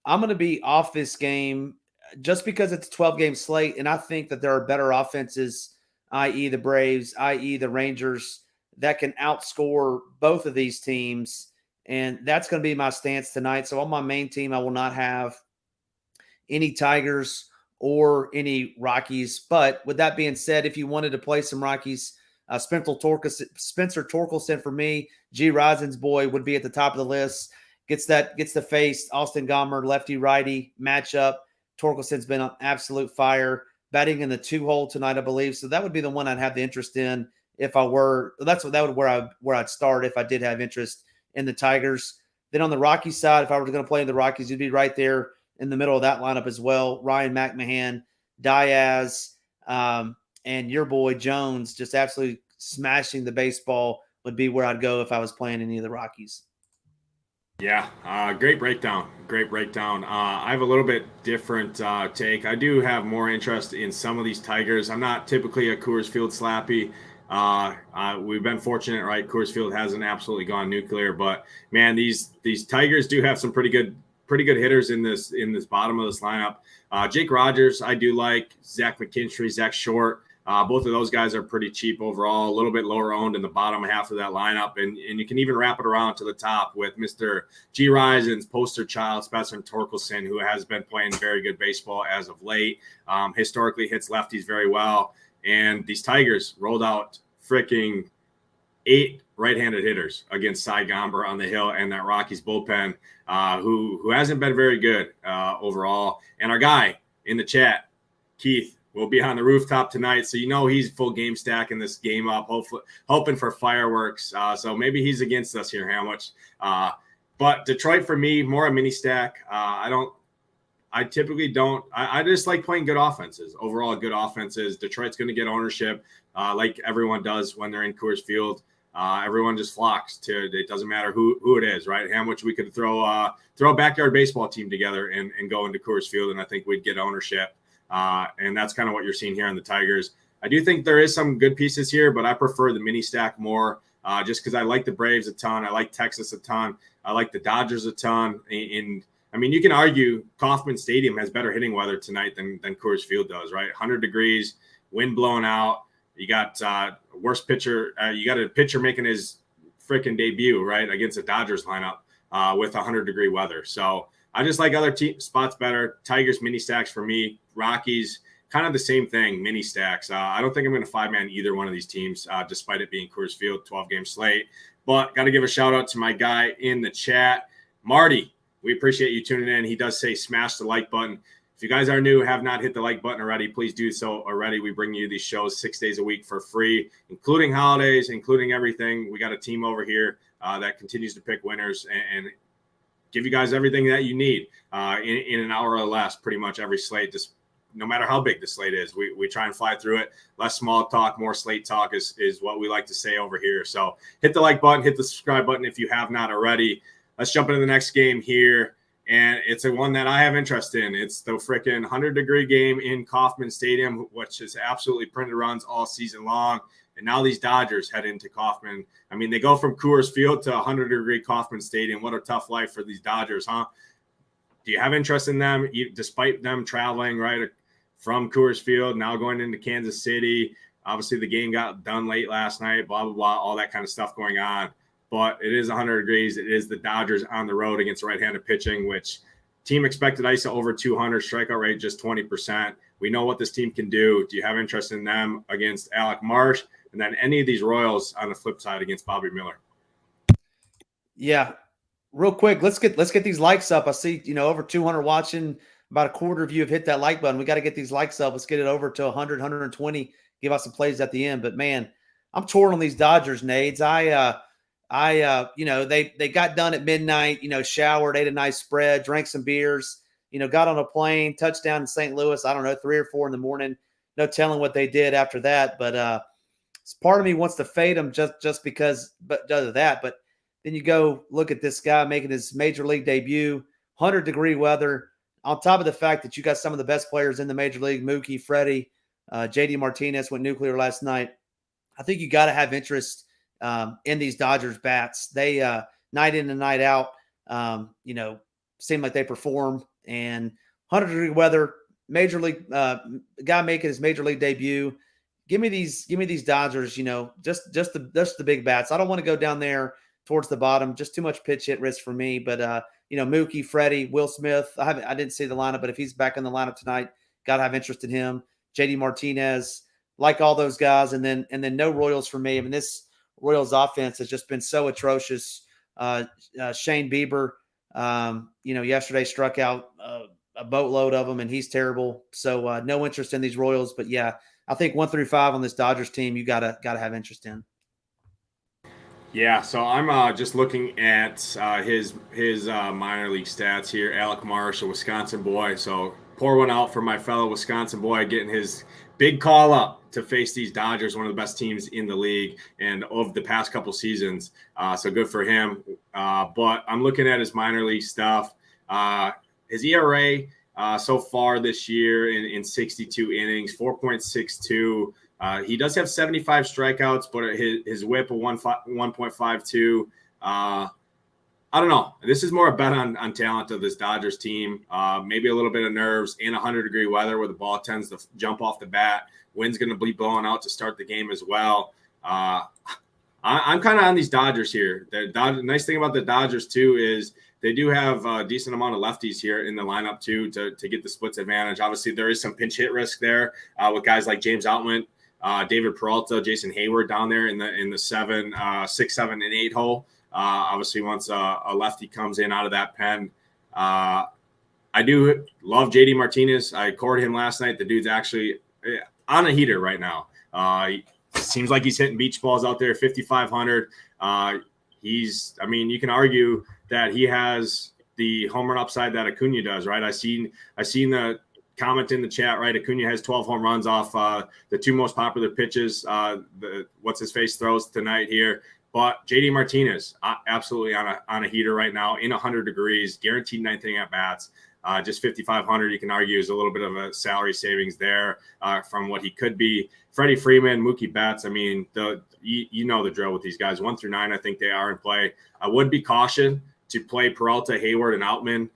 I'm going to be off this game just because it's a 12-game slate, and I think that there are better offenses, i.e. the Braves, i.e. the Rangers, that can outscore both of these teams. And that's going to be my stance tonight. So on my main team, I will not have any Tigers or any Rockies. But with that being said, if you wanted to play some Rockies, Spencer Torkelson for me, G. Risen's boy, would be at the top of the list. Gets to face Austin Gomber, lefty-righty matchup. Torkelson's been on absolute fire, batting in the 2-hole tonight, I believe. So that would be the one I'd have the interest in if I were. That would where I'd start if I did have interest in the Tigers. Then on the Rockies side, if I were going to play in the Rockies, you'd be right there in the middle of that lineup as well. Ryan McMahon, Diaz, and your boy Jones, just absolutely smashing the baseball would be where I'd go if I was playing any of the Rockies. Yeah, great breakdown. I have a little bit different take. I do have more interest in some of these Tigers. I'm not typically a Coors Field slappy. We've been fortunate, right? Coors Field hasn't absolutely gone nuclear, but man, these Tigers do have some pretty good hitters in this bottom of this lineup. Jake Rogers, I do like. Zach McKinstry, Zach Short. Both of those guys are pretty cheap overall, a little bit lower owned in the bottom half of that lineup. And you can even wrap it around to the top with Mr. G. Risen's poster child, Spencer Torkelson, who has been playing very good baseball as of late. Historically hits lefties very well. And these Tigers rolled out freaking 8 right-handed hitters against Cy Gomber on the hill and that Rockies bullpen, who hasn't been very good overall. And our guy in the chat, Keith, will be on the rooftop tonight, so he's full game stacking this game up, hoping for fireworks. So maybe he's against us here, Hamwich. But Detroit for me, more a mini stack. I don't I typically don't. I just like playing good offenses. Overall, good offenses. Detroit's going to get ownership, like everyone does when they're in Coors Field. Everyone just flocks to. It doesn't matter who it is, right? How much we could throw a backyard baseball team together and go into Coors Field, and I think we'd get ownership. And that's kind of what you're seeing here on the Tigers. I do think there is some good pieces here, but I prefer the mini stack more, just because I like the Braves a ton. I like Texas a ton. I like the Dodgers a ton. And I mean, you can argue Kauffman Stadium has better hitting weather tonight than Coors Field does, right? 100 degrees, wind blowing out. You got worst pitcher. You got a pitcher making his freaking debut, right, against the Dodgers lineup with 100-degree weather. So I just like other spots better. Tigers mini stacks for me. Rockies, kind of the same thing, mini stacks. I don't think I'm going to five-man either one of these teams, despite it being Coors Field, 12-game slate. But got to give a shout-out to my guy in the chat, Marty. We appreciate you tuning in. He does say smash the like button. If you guys are new, have not hit the like button already, please do so already. We bring you these shows 6 days a week for free, including holidays, including everything. We got a team over here that continues to pick winners and give you guys everything that you need in an hour or less, pretty much every slate, just no matter how big the slate is. We try and fly through it. Less small talk, more slate talk is what we like to say over here. So hit the like button, hit the subscribe button if you have not already. Let's jump into the next game here, and it's a one that I have interest in. It's the freaking 100-degree game in Kauffman Stadium, which is absolutely printed runs all season long. And now these Dodgers head into Kauffman. I mean, they go from Coors Field to 100-degree Kauffman Stadium. What a tough life for these Dodgers, huh? Do you have interest in them, despite them traveling right from Coors Field, now going into Kansas City? Obviously, the game got done late last night, blah, blah, blah, all that kind of stuff going on. But it is 100 degrees. It is the Dodgers on the road against right-handed pitching, which team expected ISO over 200, strikeout rate just 20%. We know what this team can do. Do you have interest in them against Alec Marsh? And then any of these Royals on the flip side against Bobby Miller? Yeah. Real quick, let's get these likes up. I see, over 200 watching. About a quarter of you have hit that like button. We got to get these likes up. Let's get it over to 100, 120. Give us some plays at the end. But man, I'm torn on these Dodgers, Nades. They got done at midnight, showered, ate a nice spread, drank some beers, got on a plane, touchdown in St. Louis, I don't know, 3 or 4 in the morning. No telling what they did after that. But part of me wants to fade them just because of that. But then you go look at this guy making his major league debut, 100-degree weather, on top of the fact that you got some of the best players in the major league, Mookie, Freddie, JD Martinez went nuclear last night. I think you got to have interest in these Dodgers bats. They night in and night out, seem like they perform. And 100-degree weather, major league guy making his major league debut. Give me these Dodgers. Just the big bats. I don't want to go down there towards the bottom. Just too much pitch hit risk for me. But Mookie, Freddie, Will Smith. I didn't see the lineup, but if he's back in the lineup tonight, got to have interest in him. JD Martinez, like all those guys, and then no Royals for me. I mean, this Royals offense has just been so atrocious. Shane Bieber, yesterday struck out a boatload of them, and he's terrible. So no interest in these Royals. But yeah, I think 1 through 5 on this Dodgers team, you gotta have interest in. Yeah, so I'm just looking at his minor league stats here. Alec Marsh, a Wisconsin boy. So pour one out for my fellow Wisconsin boy getting his big call up to face these Dodgers, one of the best teams in the league and of the past couple seasons. So good for him. But I'm looking at his minor league stuff. His ERA so far this year in 62 innings, 4.62. He does have 75 strikeouts, but his whip of 1.52. I don't know. This is more a bet on talent of this Dodgers team. Maybe a little bit of nerves and 100-degree weather where the ball tends to jump off the bat. Wind's going to be blowing out to start the game as well. I'm kind of on these Dodgers here. The nice thing about the Dodgers, too, is they do have a decent amount of lefties here in the lineup, too, to get the splits advantage. Obviously, there is some pinch hit risk there with guys like James Outman, David Peralta, Jason Hayward down there in the 7, 6, 7, and 8 hole. Obviously, once a lefty comes in out of that pen. I do love JD Martinez. I courted him last night. The dude's actually on a heater right now. Seems like he's hitting beach balls out there, 5,500. You can argue that he has the home run upside that Acuna does, right? I seen the comment in the chat, right? Acuna has 12 home runs off the two most popular pitches. The what's his face throws tonight here. But JD Martinez, absolutely on a heater right now in 100 degrees, guaranteed ninth inning at bats. Just 5,500, you can argue, is a little bit of a salary savings there from what he could be. Freddie Freeman, Mookie Betts. I mean, you know the drill with these guys. 1 through 9, I think they are in play. I would be cautioned to play Peralta, Hayward, and Outman.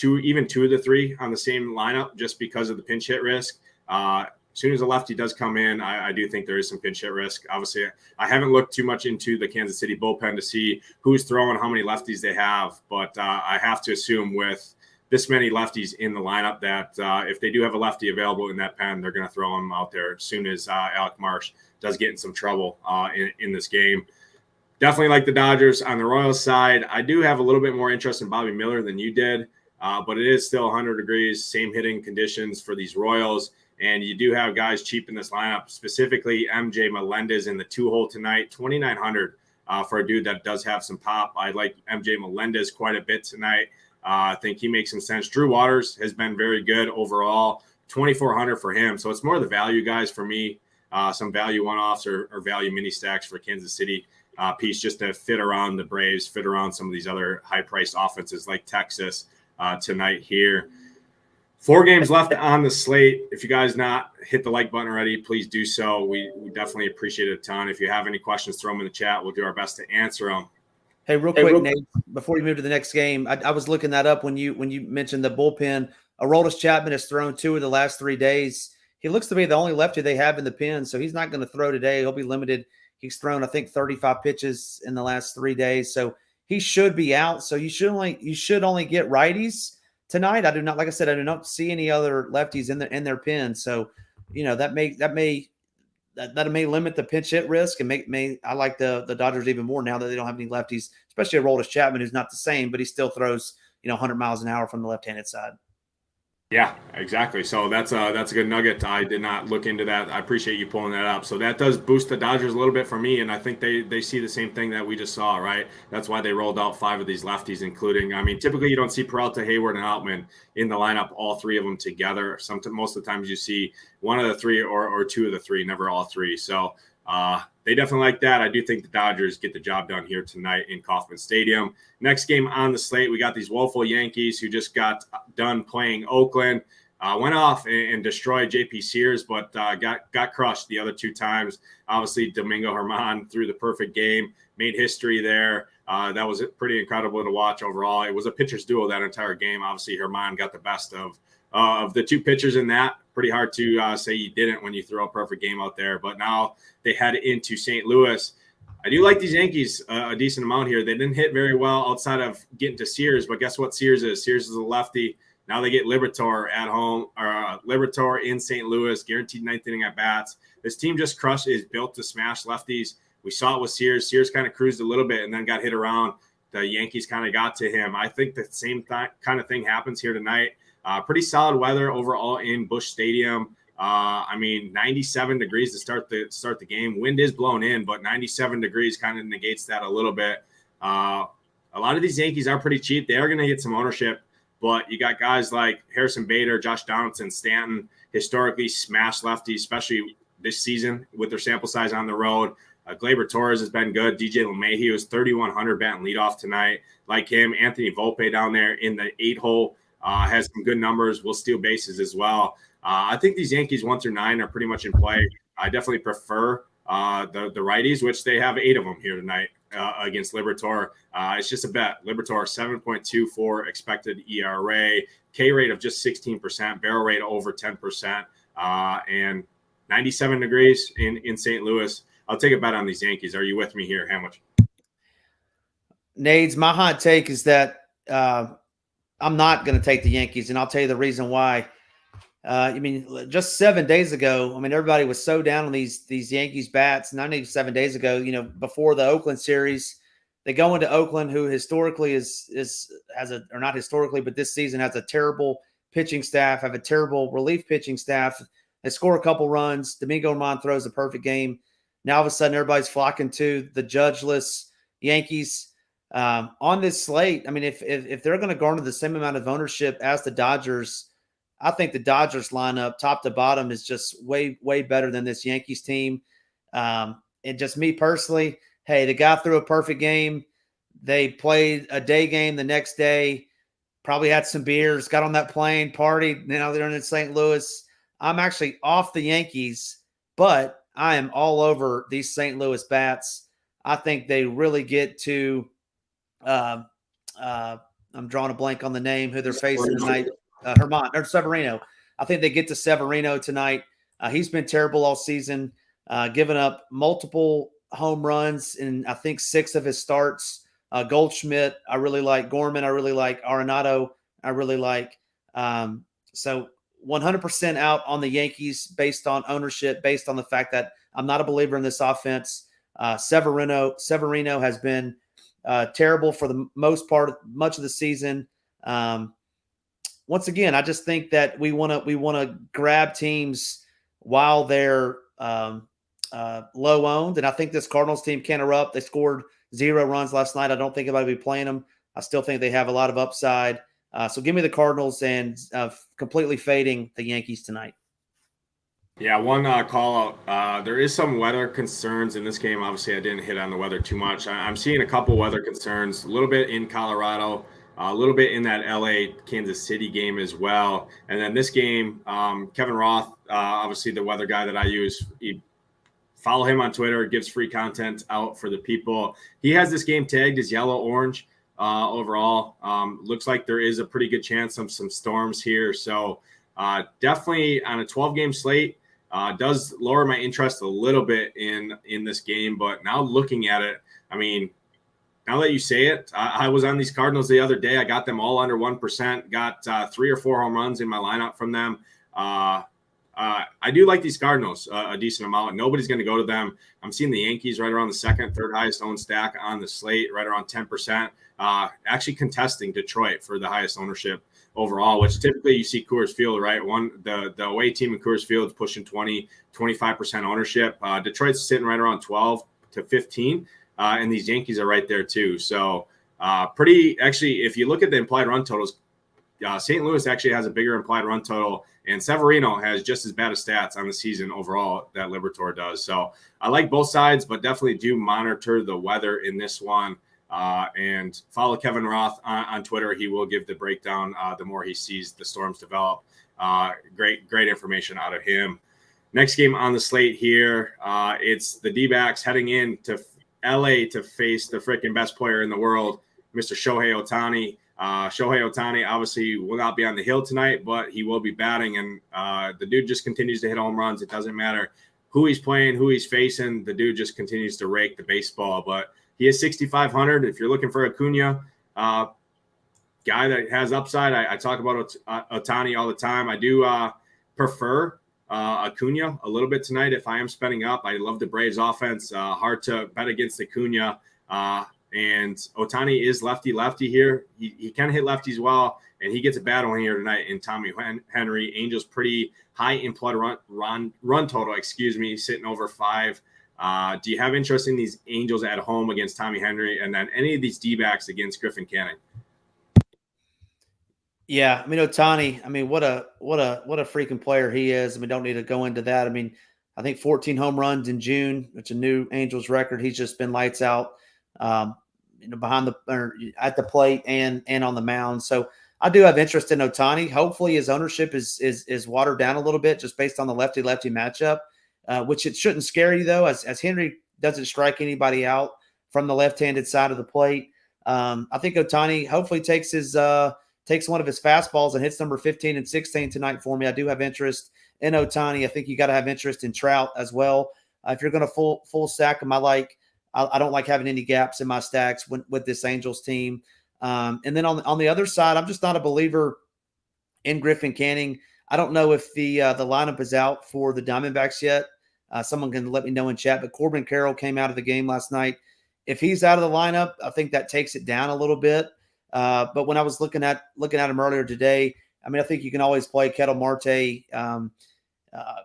Even two of the three on the same lineup, just because of the pinch hit risk. As soon as a lefty does come in, I do think there is some pinch hit risk. Obviously, I haven't looked too much into the Kansas City bullpen to see who's throwing, how many lefties they have, but I have to assume with this many lefties in the lineup that if they do have a lefty available in that pen, they're going to throw him out there as soon as Alec Marsh does get in some trouble in this game. Definitely like the Dodgers. On the Royals side, I do have a little bit more interest in Bobby Miller than you did, but it is still 100 degrees, same hitting conditions for these Royals. And you do have guys cheap in this lineup, specifically MJ Melendez in the 2-hole tonight, 2,900 for a dude that does have some pop. I like MJ Melendez quite a bit tonight. I think he makes some sense. Drew Waters has been very good overall, 2,400 for him. So it's more the value guys for me, some value one-offs or value mini stacks for Kansas City piece just to fit around the Braves, fit around some of these other high-priced offenses like Texas tonight here. 4 games left on the slate. If you guys not hit the like button already, please do so. We definitely appreciate it a ton. If you have any questions, throw them in the chat. We'll do our best to answer them. Hey, real quick, Nate, before you move to the next game, I was looking that up when you mentioned the bullpen. Aroldis Chapman has thrown 2 of the last 3 days. He looks to be the only lefty they have in the pen, so he's not going to throw today. He'll be limited. He's thrown, I think, 35 pitches in the last 3 days, so he should be out. So you should only get righties tonight. I do not see any other lefties in their pen. So, that may limit the pinch hit risk and I like the Dodgers even more now that they don't have any lefties, especially Aroldis Chapman, who's not the same, but he still throws 100 miles an hour from the left-handed side. Yeah, exactly. So that's a good nugget. I did not look into that. I appreciate you pulling that up. So that does boost the Dodgers a little bit for me, and I think they see the same thing that we just saw, right? That's why they rolled out 5 of these lefties, including, typically you don't see Peralta, Hayward, and Outman in the lineup, all 3 of them together. Most of the times you see one of the 3 or 2 of the 3, never all 3. So they definitely like that. I do think the Dodgers get the job done here tonight in Kauffman Stadium. Next game on the slate, we got these woeful Yankees who just got done playing Oakland. Went off and destroyed J.P. Sears, but got crushed the other 2 times. Obviously, Domingo Germán threw the perfect game, made history there. That was pretty incredible to watch overall. It was a pitcher's duel that entire game. Obviously, Germán got the best of the 2 pitchers in that. Pretty hard to say you didn't when you throw a perfect game out there. But now they head into St. Louis. I do like these Yankees a decent amount here. They didn't hit very well outside of getting to Sears, but guess what Sears is? Sears is a lefty. Now they get Liberatore at home, or Liberatore in St. Louis, guaranteed 9th inning at bats. This team just is built to smash lefties. We saw it with Sears. Sears kind of cruised a little bit and then got hit around. The Yankees kind of got to him. I think the same kind of thing happens here tonight. Pretty solid weather overall in Busch Stadium. 97 degrees to start the game. Wind is blown in, but 97 degrees kind of negates that a little bit. A lot of these Yankees are pretty cheap. They are going to get some ownership, but you got guys like Harrison Bader, Josh Donaldson, Stanton, historically smashed lefties, especially this season with their sample size on the road. Gleyber Torres has been good. DJ LeMahieu is 3,100 batting leadoff tonight. Like him, Anthony Volpe down there in the 8-hole has some good numbers. Will steal bases as well. I think these Yankees 1 through 9 are pretty much in play. I definitely prefer the righties, which they have 8 of them here tonight against Liberatore. It's just a bet. Liberatore 7.24 expected ERA, K rate of just 16%, barrel rate over 10%, and 97 degrees in St. Louis. I'll take a bet on these Yankees. Are you with me here? How much? Nades, my hot take is that I'm not going to take the Yankees, and I'll tell you the reason why. Just 7 days ago, everybody was so down on these Yankees bats. 97 days ago, before the Oakland series, they go into Oakland, who historically not historically, but this season has a terrible pitching staff, have a terrible relief pitching staff. They score a couple runs. Domingo Germán throws a perfect game. Now all of a sudden, everybody's flocking to the judgeless Yankees. On this slate, I mean, if they're going to garner the same amount of ownership as the Dodgers, I think the Dodgers lineup, top to bottom, is just way better than this Yankees team. And just me personally, hey, the guy threw a perfect game. They played a day game the next day, probably had some beers, got on that plane, partied. Now they're in St. Louis. I'm actually off the Yankees, but I am all over these St. Louis bats. I think they really get to I'm drawing a blank on the name who they're facing tonight. Herman or Severino. I think they get to Severino tonight. He's been terrible all season, giving up multiple home runs in, I think, 6 of his starts. Goldschmidt, I really like. Gorman, I really like. Arenado, I really like. So 100% out on the Yankees based on ownership, based on the fact that I'm not a believer in this offense. Severino has been terrible for the most part, much of the season. Once again, I just think that we want to grab teams while they're low owned, and I think this Cardinals team can erupt. They scored 0 runs last night. I don't think anybody will be playing them. I still think they have a lot of upside. So give me the Cardinals and completely fading the Yankees tonight. Yeah, one call out. There is some weather concerns in this game. Obviously, I didn't hit on the weather too much. I'm seeing a couple weather concerns, a little bit in Colorado, a little bit in that LA Kansas City game as well. And then this game, Kevin Roth, obviously the weather guy that I use, follow him on Twitter, gives free content out for the people. He has this game tagged as yellow-orange overall. Looks like there is a pretty good chance of some storms here. So definitely on a 12-game slate, does lower my interest a little bit in this game. But now looking at it, I mean, now that you say it, I was on these Cardinals the other day. I got them all under 1%, got 3 or 4 home runs in my lineup from them. I do like these Cardinals a decent amount. Nobody's going to go to them. I'm seeing the Yankees right around the second, third highest owned stack on the slate, right around 10%. Actually contesting Detroit for the highest ownership overall, which typically you see Coors Field, right? The away team in Coors Field is pushing 25% ownership. Detroit's sitting right around 12 to 15. And these Yankees are right there too. So pretty, actually, if you look at the implied run totals, St. Louis actually has a bigger implied run total, and Severino has just as bad of stats on the season overall that Liberatore does. So I like both sides, but definitely do monitor the weather in this one. And follow Kevin Roth on Twitter. He will give the breakdown the more he sees the storms develop. Great information out of him. Next game on the slate here, it's the D-backs heading in to LA to face the freaking best player in the world, Mr. Shohei Ohtani. Shohei Ohtani obviously will not be on the hill tonight, but he will be batting, and the dude just continues to hit home runs. It doesn't matter who he's playing, who he's facing. The dude just continues to rake the baseball, but he is 6,500. If you're looking for Acuna, guy that has upside, I talk about Ohtani all the time. I do prefer Acuna a little bit tonight if I am spending up. I love the Braves offense. Hard to bet against Acuna. And Ohtani is lefty here. He can hit lefties well, and he gets a bad one here tonight in Tommy Henry. Angels pretty high implied run total, sitting over 5. Do you have interest in these Angels at home against Tommy Henry, and then any of these D-backs against Griffin Canning? Yeah, I mean Ohtani. I mean what a freaking player he is. I mean, don't need to go into that. I mean, I think 14 home runs in June. It's a new Angels record. He's just been lights out. Behind at the plate and on the mound. So I do have interest in Ohtani. Hopefully his ownership is watered down a little bit just based on the lefty-lefty matchup, which it shouldn't scare you though, as Henry doesn't strike anybody out from the left-handed side of the plate. I think Ohtani hopefully takes one of his fastballs and hits number 15 and 16 tonight for me. I do have interest in Ohtani. I think you got to have interest in Trout as well. If you're going to full stack them, I don't like having any gaps in my stacks with this Angels team. And then on the other side, I'm just not a believer in Griffin Canning. I don't know if the lineup is out for the Diamondbacks yet. Someone can let me know in chat. But Corbin Carroll came out of the game last night. If he's out of the lineup, I think that takes it down a little bit. But when I was looking at him earlier today, I mean, I think you can always play Ketel Marte.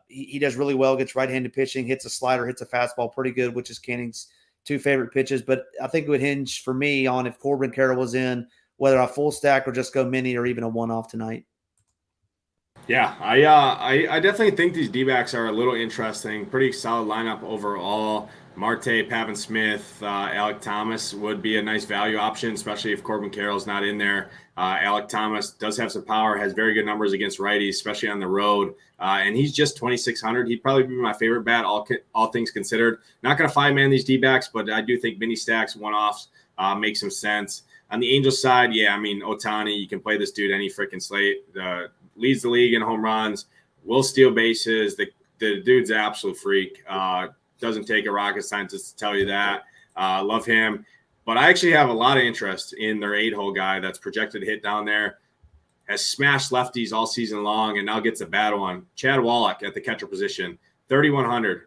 He does really well, gets right-handed pitching, hits a slider, hits a fastball pretty good, which is Canning's two favorite pitches, but I think it would hinge for me on if Corbin Carroll was in, whether I full stack or just go mini or even a one-off tonight. Yeah, I definitely think these D-backs are a little interesting. Pretty solid lineup overall. Marte, Pavin Smith, Alec Thomas would be a nice value option, especially if Corbin Carroll's not in there. Alec Thomas does have some power, has very good numbers against righties, especially on the road. And he's just 2,600. He'd probably be my favorite bat, all things considered. Not going to five-man these D-backs, but I do think mini stacks, one-offs make some sense. On the Angels side, yeah, I mean, Ohtani, you can play this dude any freaking slate. Leads the league in home runs, will steal bases. The dude's an absolute freak. Doesn't take a rocket scientist to tell you that. Love him. But I actually have a lot of interest in their 8-hole guy that's projected to hit down there. Has smashed lefties all season long and now gets a bad one. Chad Wallach at the catcher position, 3,100.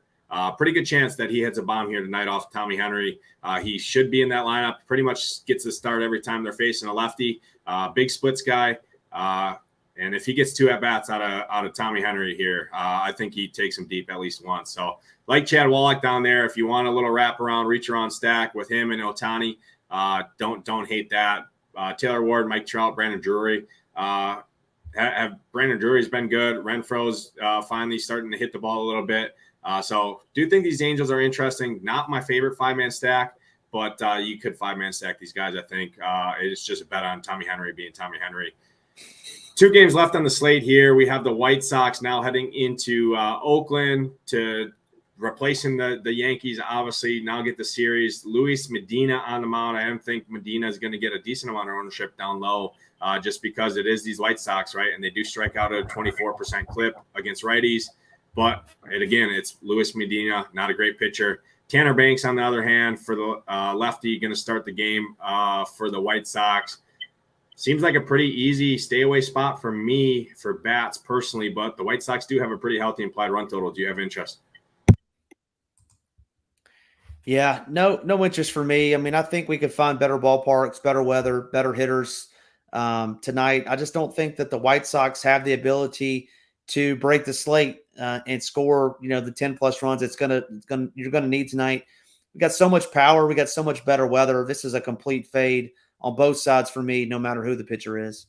Pretty good chance that he hits a bomb here tonight off Tommy Henry. He should be in that lineup. Pretty much gets the start every time they're facing a lefty. Big splits guy. And if he gets 2 at-bats out of Tommy Henry here, I think he takes him deep at least once. So like Chad Wallach down there, if you want a little wraparound, reach-around stack with him and Ohtani, don't hate that. Taylor Ward, Mike Trout, Brandon Drury. Brandon Drury's been good. Renfro's finally starting to hit the ball a little bit. So do think these Angels are interesting. Not my favorite 5-man stack, but you could 5-man stack these guys, I think. It's just a bet on Tommy Henry being Tommy Henry. 2 games left on the slate here. We have the White Sox now heading into Oakland to replacing the Yankees, obviously. Now get the series. Luis Medina on the mound. I don't think Medina is going to get a decent amount of ownership down low just because it is these White Sox, right? And they do strike out at a 24% clip against righties. But, again, it's Luis Medina, not a great pitcher. Tanner Banks, on the other hand, for the lefty, going to start the game for the White Sox. Seems like a pretty easy stay-away spot for me for bats personally, but the White Sox do have a pretty healthy implied run total. Do you have interest? Yeah, no interest for me. I mean, I think we could find better ballparks, better weather, better hitters tonight. I just don't think that the White Sox have the ability to break the slate and score, the 10+ runs you're gonna need tonight. We got so much power, we got so much better weather. This is a complete fade on both sides for me, no matter who the pitcher is.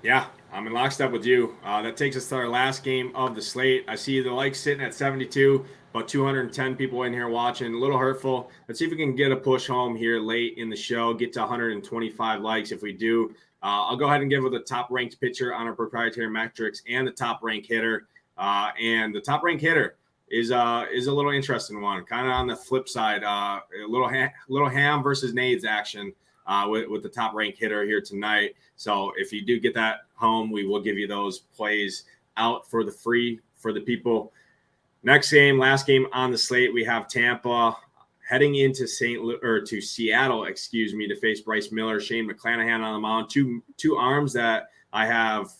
Yeah, I'm in lockstep with you. That takes us to our last game of the slate. I see the likes sitting at 72, about 210 people in here watching. A little hurtful. Let's see if we can get a push home here late in the show, get to 125 likes. If we do, I'll go ahead and give it the top-ranked pitcher on our proprietary metrics and the top-ranked hitter. And the top-ranked hitter is a little interesting one, kind of on the flip side, a little Ham versus Nades action with the top ranked hitter here tonight. So if you do get that home, we will give you those plays out for the free for the people. Next game, last game on the slate, we have Tampa heading into Seattle, to face Bryce Miller, Shane McClanahan on the mound. Two arms that I have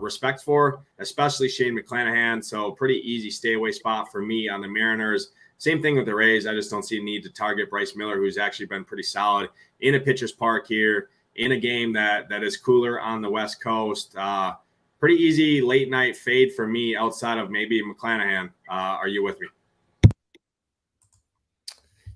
respect for, especially Shane McClanahan. So pretty easy stay away spot for me on the Mariners. Same thing with the Rays. I just don't see a need to target Bryce Miller, who's actually been pretty solid in a pitcher's park here in a game that is cooler on the West Coast. Pretty easy late night fade for me outside of maybe McClanahan. Are you with me?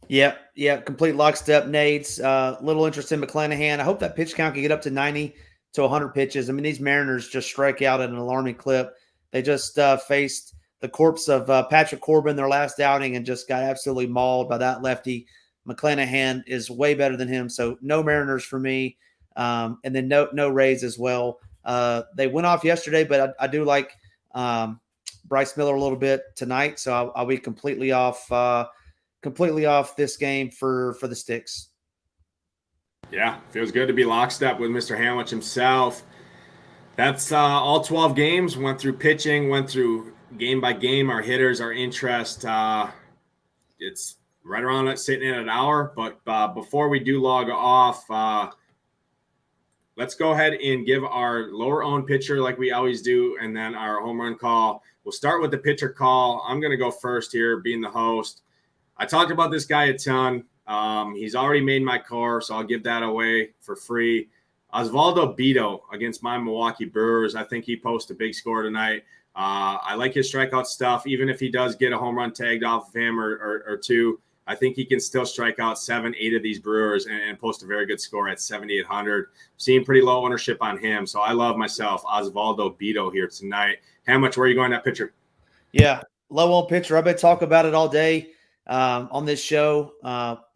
Yeah, complete lockstep, Nades. Little interest in McClanahan. I hope that pitch count can get up to 90 to 100 pitches. I mean, these Mariners just strike out at an alarming clip. They just faced the corpse of Patrick Corbin their last outing and just got absolutely mauled by that lefty. McClanahan is way better than him, so no Mariners for me, and then no Rays as well. They went off yesterday, but I do like Bryce Miller a little bit tonight, so I'll be completely off this game for the Sticks. Yeah, feels good to be lockstep with Mr. Hamlich himself. That's all 12 games. Went through pitching, went through game by game, our hitters, our interest. It's right around it, sitting in an hour. But before we do log off, let's go ahead and give our lower owned pitcher like we always do, and then our home run call. We'll start with the pitcher call. I'm going to go first here, being the host. I talked about this guy a ton. He's already made my car, so I'll give that away for free. Osvaldo Bido against my Milwaukee Brewers. I think he posts a big score tonight. I like his strikeout stuff. Even if he does get a home run tagged off of him or two, I think he can still strike out 7-8 of these Brewers and post a very good score at 7,800. Seeing pretty low ownership on him. So I love myself Osvaldo Bido here tonight. How much where are you going that pitcher? Yeah, low on pitcher. I've been talking about it all day on this show.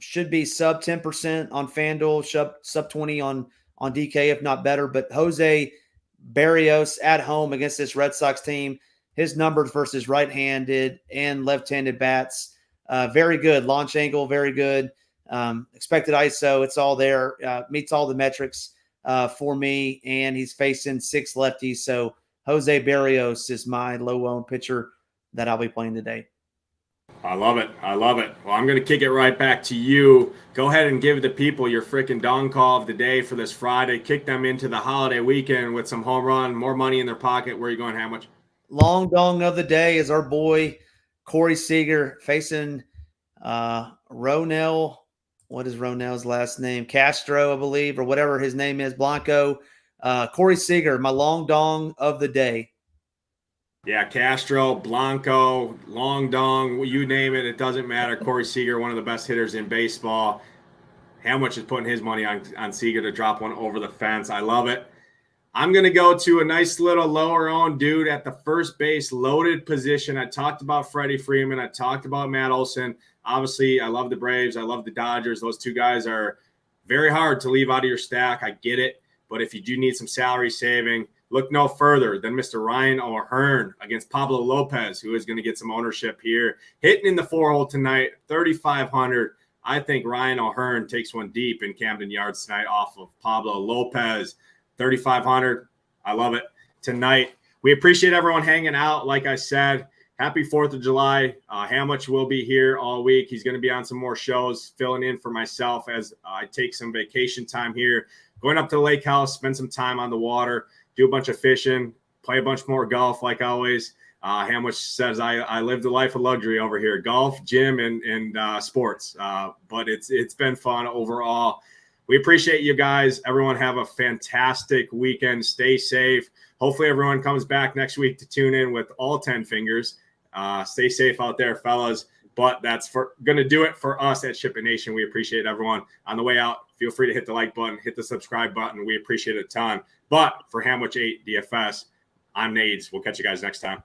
Should be sub 10% on FanDuel, sub 20 on DK, if not better. But Jose Barrios at home against this Red Sox team, his numbers versus right-handed and left-handed bats, very good. Launch angle, very good. Expected ISO, it's all there. Meets all the metrics for me, and he's facing 6 lefties. So Jose Barrios is my low-owned pitcher that I'll be playing today. I love it. I love it. Well, I'm going to kick it right back to you. Go ahead and give the people your freaking dong call of the day for this Friday. Kick them into the holiday weekend with some home run, more money in their pocket. Where are you going, how much? Long dong of the day is our boy Corey Seager facing Ronell. What is Ronell's last name? Castro, I believe, or whatever his name is. Blanco. Corey Seager, my long dong of the day. Yeah, Castro, Blanco, Long Dong, you name it, it doesn't matter. Corey Seager, one of the best hitters in baseball. Hamwich is putting his money on Seager to drop one over the fence. I love it. I'm going to go to a nice little lower-owned dude at the first base loaded position. I talked about Freddie Freeman. I talked about Matt Olson. Obviously, I love the Braves. I love the Dodgers. Those two guys are very hard to leave out of your stack. I get it. But if you do need some salary saving, look no further than Mr. Ryan O'Hearn against Pablo Lopez, who is going to get some ownership here. Hitting in the 4-hole tonight, 3,500. I think Ryan O'Hearn takes one deep in Camden Yards tonight off of Pablo Lopez. 3,500. I love it. Tonight, we appreciate everyone hanging out. Like I said, happy 4th of July. Hamwich will be here all week. He's going to be on some more shows, filling in for myself as I take some vacation time here. Going up to the lake house, spend some time on the water, do a bunch of fishing, play a bunch more golf like always. Hamwich says I lived a life of luxury over here, golf, gym, and sports. But it's been fun overall. We appreciate you guys. Everyone have a fantastic weekend. Stay safe. Hopefully everyone comes back next week to tune in with all 10 fingers. Stay safe out there, fellas. But that's going to do it for us at SHIPIT Nation. We appreciate everyone. On the way out, feel free to hit the like button, hit the subscribe button. We appreciate it a ton. But for Hamwich 8 DFS, I'm Nades. We'll catch you guys next time.